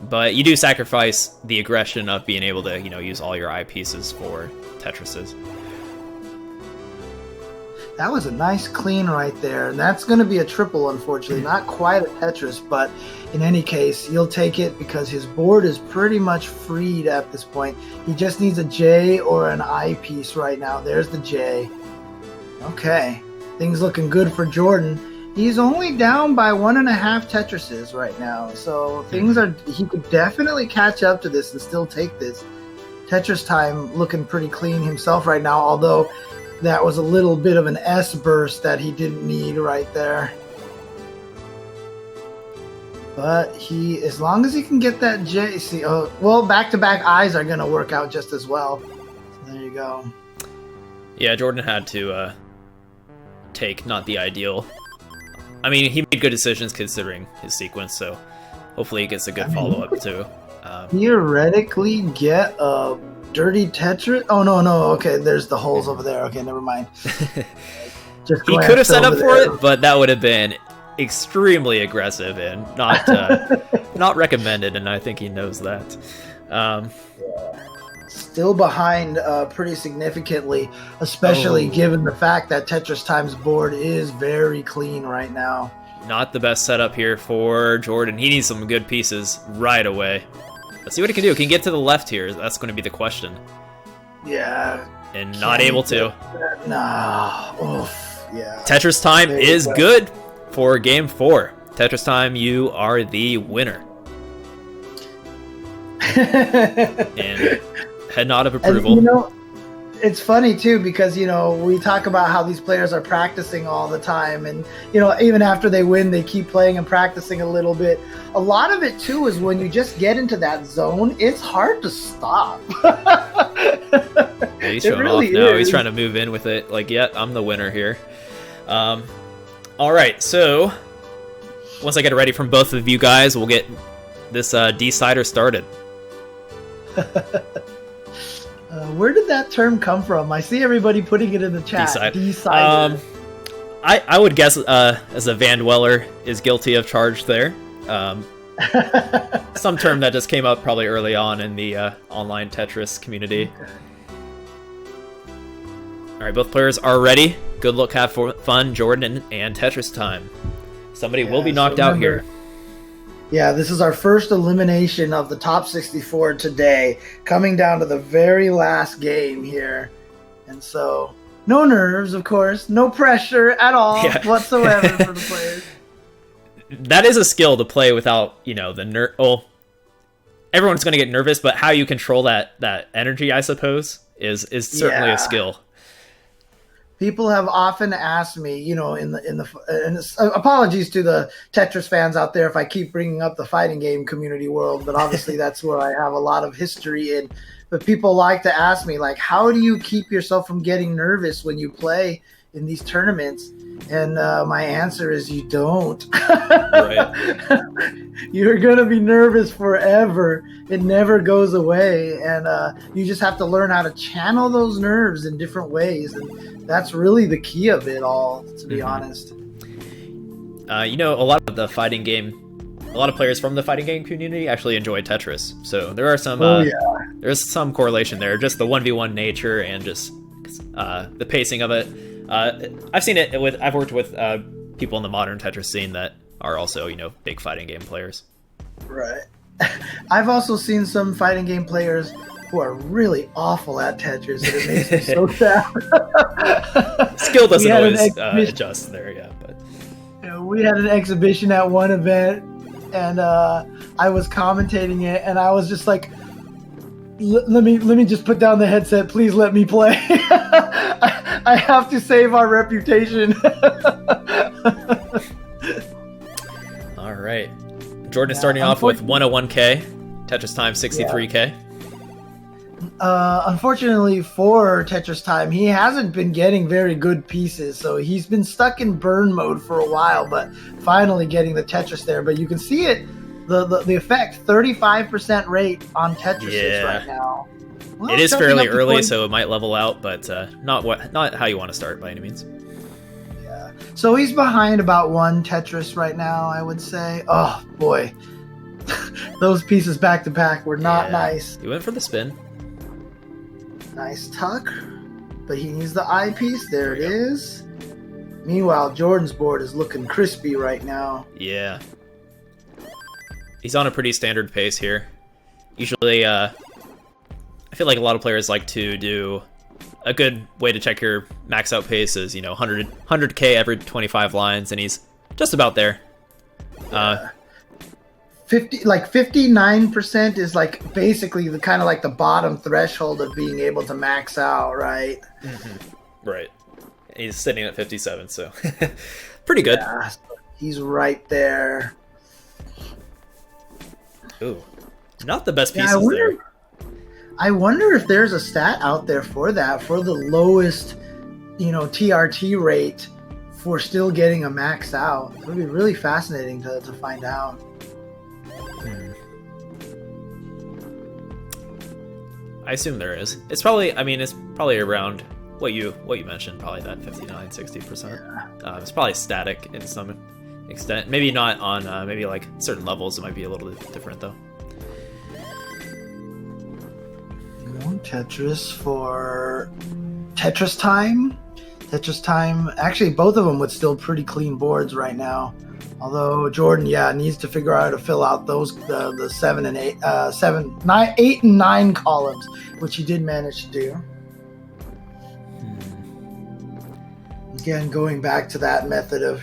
But you do sacrifice the aggression of being able to, use all your eyepieces for Tetrises. That was a nice clean right there. And that's going to be a triple, unfortunately. Not quite a Tetris, but in any case, you'll take it because his board is pretty much freed at this point. He just needs a J or an I piece right now. There's the J. Okay. Things looking good for Jordan. He's only down by 1.5 Tetrises right now. So he could definitely catch up to this and still take this. Tetris Time looking pretty clean himself right now, although that was a little bit of an S burst that he didn't need right there. But as long as he can get that J, back-to-back I's are going to work out just as well. So there you go. Yeah, Jordan had to take not the ideal. I mean, he made good decisions considering his sequence, so hopefully he gets a good follow-up too. Theoretically get a dirty Tetris? Oh, no. Okay, there's the holes over there. Okay, never mind. He could have set up for it, but that would have been extremely aggressive and not recommended, and I think he knows that. Still behind pretty significantly, especially given the fact that Tetris Time's board is very clean right now. Not the best setup here for Jordan. He needs some good pieces right away. Let's see what he can do. Can he get to the left here? That's going to be the question. Yeah. And not able to. Nah. Oof. Yeah. Tetris Time is good for Game 4. Tetris Time, you are the winner. And head nod of approval. it's funny too, because we talk about how these players are practicing all the time, and even after they win they keep playing and practicing a little bit. A lot of it too is when you just get into that zone, it's hard to stop. Yeah, he's showing off now. He's trying to move in with it like, yeah, I'm the winner here. All right, so once I get it ready from both of you guys, we'll get this decider started. Where did that term come from? I see everybody putting it in the chat. Decider. I would guess as a Van Dweller is guilty of charge there. Some term that just came up probably early on in the online Tetris community. All right, both players are ready. Good luck, have fun, Jordan, and Tetris time. Somebody will be knocked out here. Yeah, this is our first elimination of the top 64 today, coming down to the very last game here. And so, no nerves, of course, no pressure at all whatsoever for the players. That is a skill to play without, the well, everyone's going to get nervous, but how you control that energy, I suppose, is certainly a skill. People have often asked me, and apologies to the Tetris fans out there if I keep bringing up the fighting game community world, but obviously that's where I have a lot of history in. But people like to ask me, like, how do you keep yourself from getting nervous when you play in these tournaments? And my answer is you don't. Right. You're going to be nervous forever. It never goes away. And you just have to learn how to channel those nerves in different ways. And that's really the key of it all, to be honest. A lot of the fighting game, a lot of players from the fighting game community actually enjoy Tetris. So there are some, there's some correlation there. Just the 1v1 nature and just the pacing of it. I've worked with people in the modern Tetris scene that are also, big fighting game players. Right. I've also seen some fighting game players who are really awful at Tetris, and it makes me so sad. Skill doesn't always adjust there, but we had an exhibition at one event, and I was commentating it, and I was just like, let me just put down the headset. Please let me play. I have to save our reputation. All right. Jordan starting off with 101K. Tetris Time 63K. Unfortunately for Tetris Time, he hasn't been getting very good pieces, so he's been stuck in burn mode for a while, but finally getting the Tetris there. But you can see it, the effect, 35% rate on Tetris right now. Well, it is fairly early, so it might level out, but not how you want to start by any means. Yeah. So he's behind about one Tetris right now, I would say. Oh boy, those pieces back to back were not nice. He went for the spin. Nice tuck, but he needs the eye piece. There it is. Meanwhile, Jordan's board is looking crispy right now. Yeah. He's on a pretty standard pace here. Usually, I feel like a lot of players like to do a good way to check your max out pace is, 100K every 25 lines, and he's just about there. 59% is like basically the kind of like the bottom threshold of being able to max out, right? Mm-hmm. Right. He's sitting at 57, so pretty good. Yeah, he's right there. Ooh, not the best pieces there. I wonder if there's a stat out there for that, for the lowest, TRT rate for still getting a max out. It would be really fascinating to find out. I assume there is. It's probably around what you mentioned, probably that 59-60%. Yeah. It's probably static in some extent. Maybe not on maybe like certain levels. It might be a little bit different though. Tetris for Tetris Time. Tetris Time. Actually, both of them with still pretty clean boards right now. Although Jordan, needs to figure out how to fill out those the 7 and 8, 8 and 9 columns, which he did manage to do. Again, going back to that method of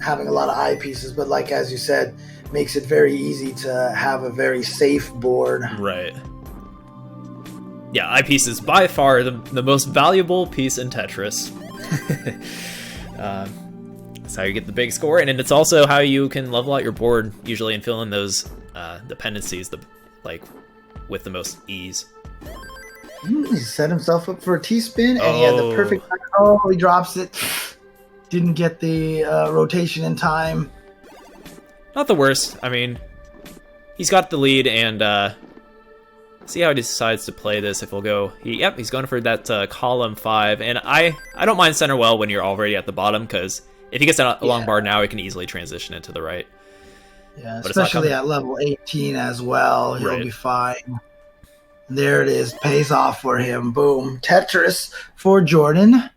having a lot of eyepieces, but like as you said, makes it very easy to have a very safe board. Right. yeah, eyepiece is by far the most valuable piece in Tetris. That's how you get the big score, and it's also how you can level out your board usually and fill in those dependencies with the most ease. He set himself up for a T-spin, and he had the perfect. Oh, he drops it. Didn't get the rotation in time. Not the worst. I mean, he's got the lead, and see how he decides to play this. If he'll go, he's going for that column 5, and I don't mind center well when you're already at the bottom, because if he gets a long bar now, he can easily transition it to the right. Yeah, but especially at level 18 as well, he'll be fine. There it is, pays off for him. Boom, Tetris for Jordan,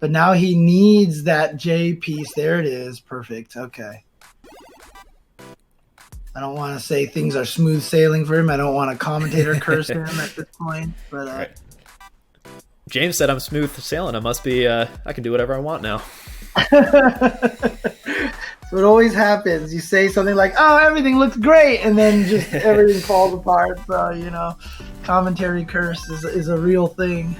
but now he needs that J piece. There it is, perfect. Okay. I don't want to say things are smooth sailing for him. I don't want a commentator curse him at this point. But right. James said I'm smooth sailing. I must be. I can do whatever I want now. So it always happens. You say something like, "Oh, everything looks great," and then just everything falls apart. So commentary curse is a real thing.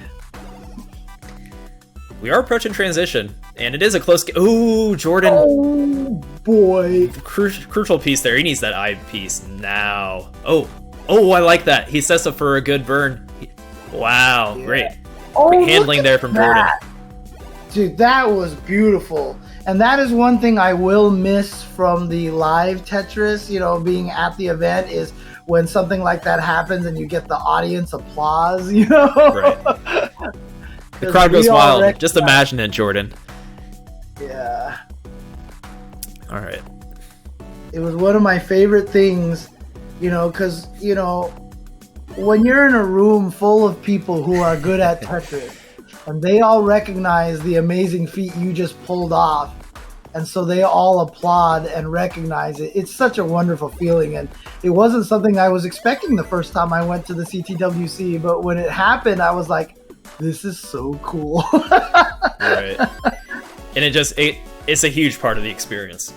We are approaching transition, and it is a close game. Ooh, Jordan. Oh, boy. Crucial piece there. He needs that eye piece now. Oh, I like that. He sets up for a good burn. Wow, great. Great handling there from Jordan. Dude, that was beautiful. And that is one thing I will miss from the live Tetris, being at the event, is when something like that happens and you get the audience applause, Right. The crowd goes wild. Just imagine it, Jordan. Yeah. All right. It was one of my favorite things, because, when you're in a room full of people who are good at Tetris, and they all recognize the amazing feat you just pulled off, and so they all applaud and recognize it. It's such a wonderful feeling, and it wasn't something I was expecting the first time I went to the CTWC, but when it happened, I was like, this is so cool. Right. And it's a huge part of the experience.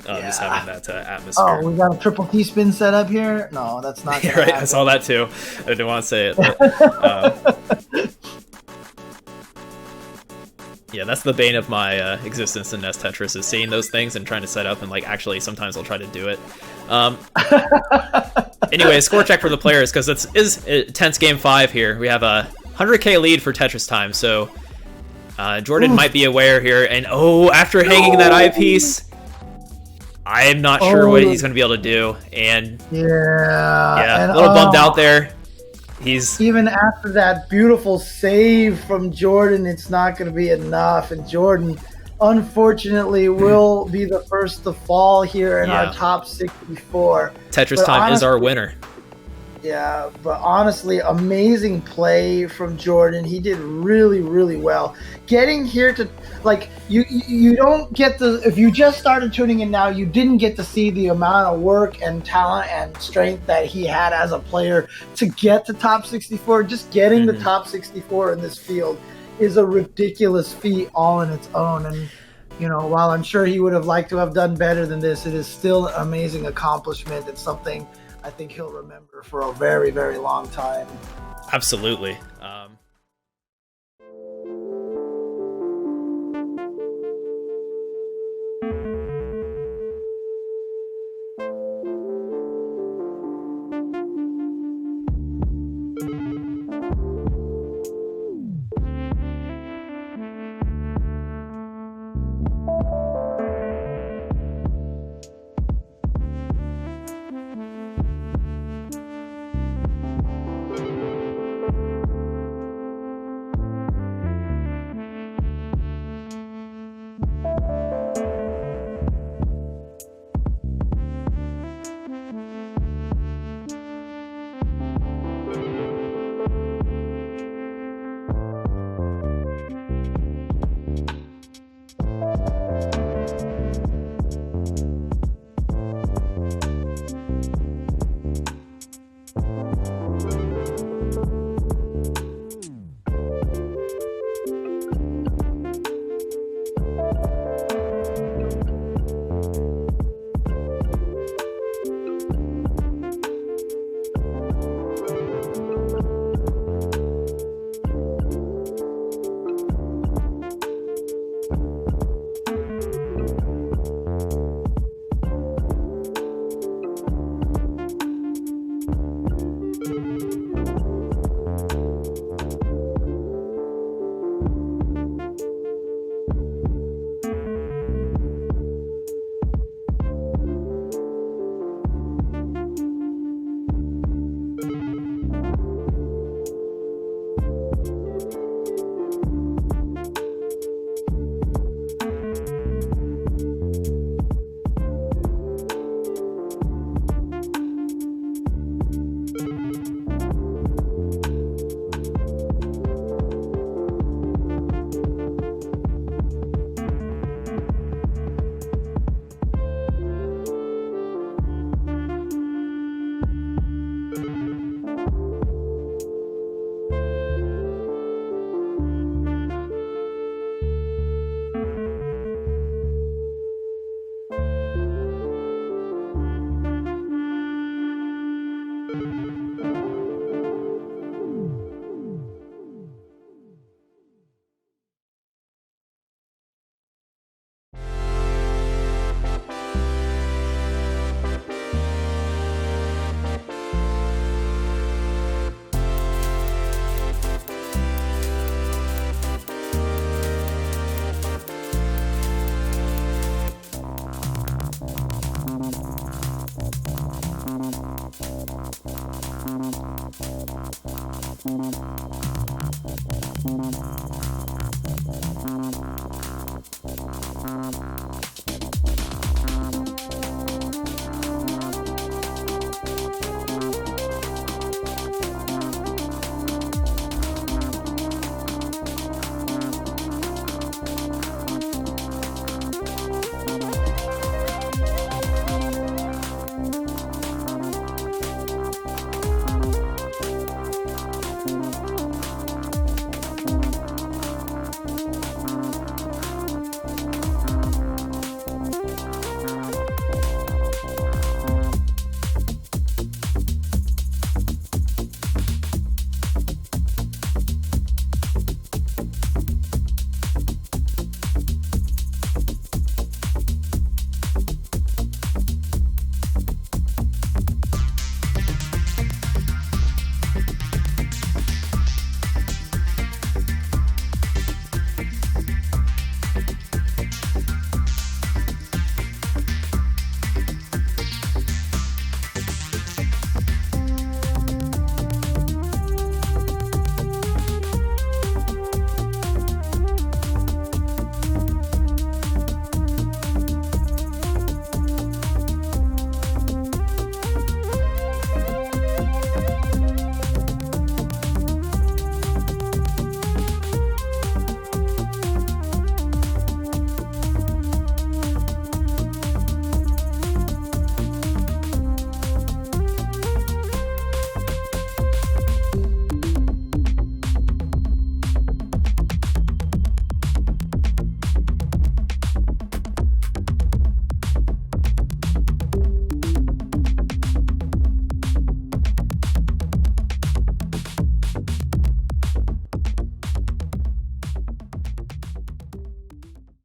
Just having that atmosphere. Oh, we got a triple T-spin set up here? No, that's not right, happen. I saw that too. I didn't want to say it. But, yeah, that's the bane of my existence in NES Tetris, is seeing those things and trying to set up, and actually sometimes I'll try to do it. Anyway, score check for the players, because it is a tense game 5 here. We have a 100k lead for Tetris Time, so Jordan might be aware here, and after hanging that eyepiece, I'm not sure what he's going to be able to do, and a little bummed out there. He's even after that beautiful save from Jordan, it's not going to be enough, and Jordan unfortunately will be the first to fall here in our top 64. Tetris Time is our winner. Yeah, but honestly, amazing play from Jordan. He did really, really well. Getting here to, you don't get if you just started tuning in now, you didn't get to see the amount of work and talent and strength that he had as a player to get to top 64. Just getting the top 64 in this field is a ridiculous feat all in its own. And, while I'm sure he would have liked to have done better than this, it is still an amazing accomplishment. It's something I think he'll remember for a very, very long time. Absolutely.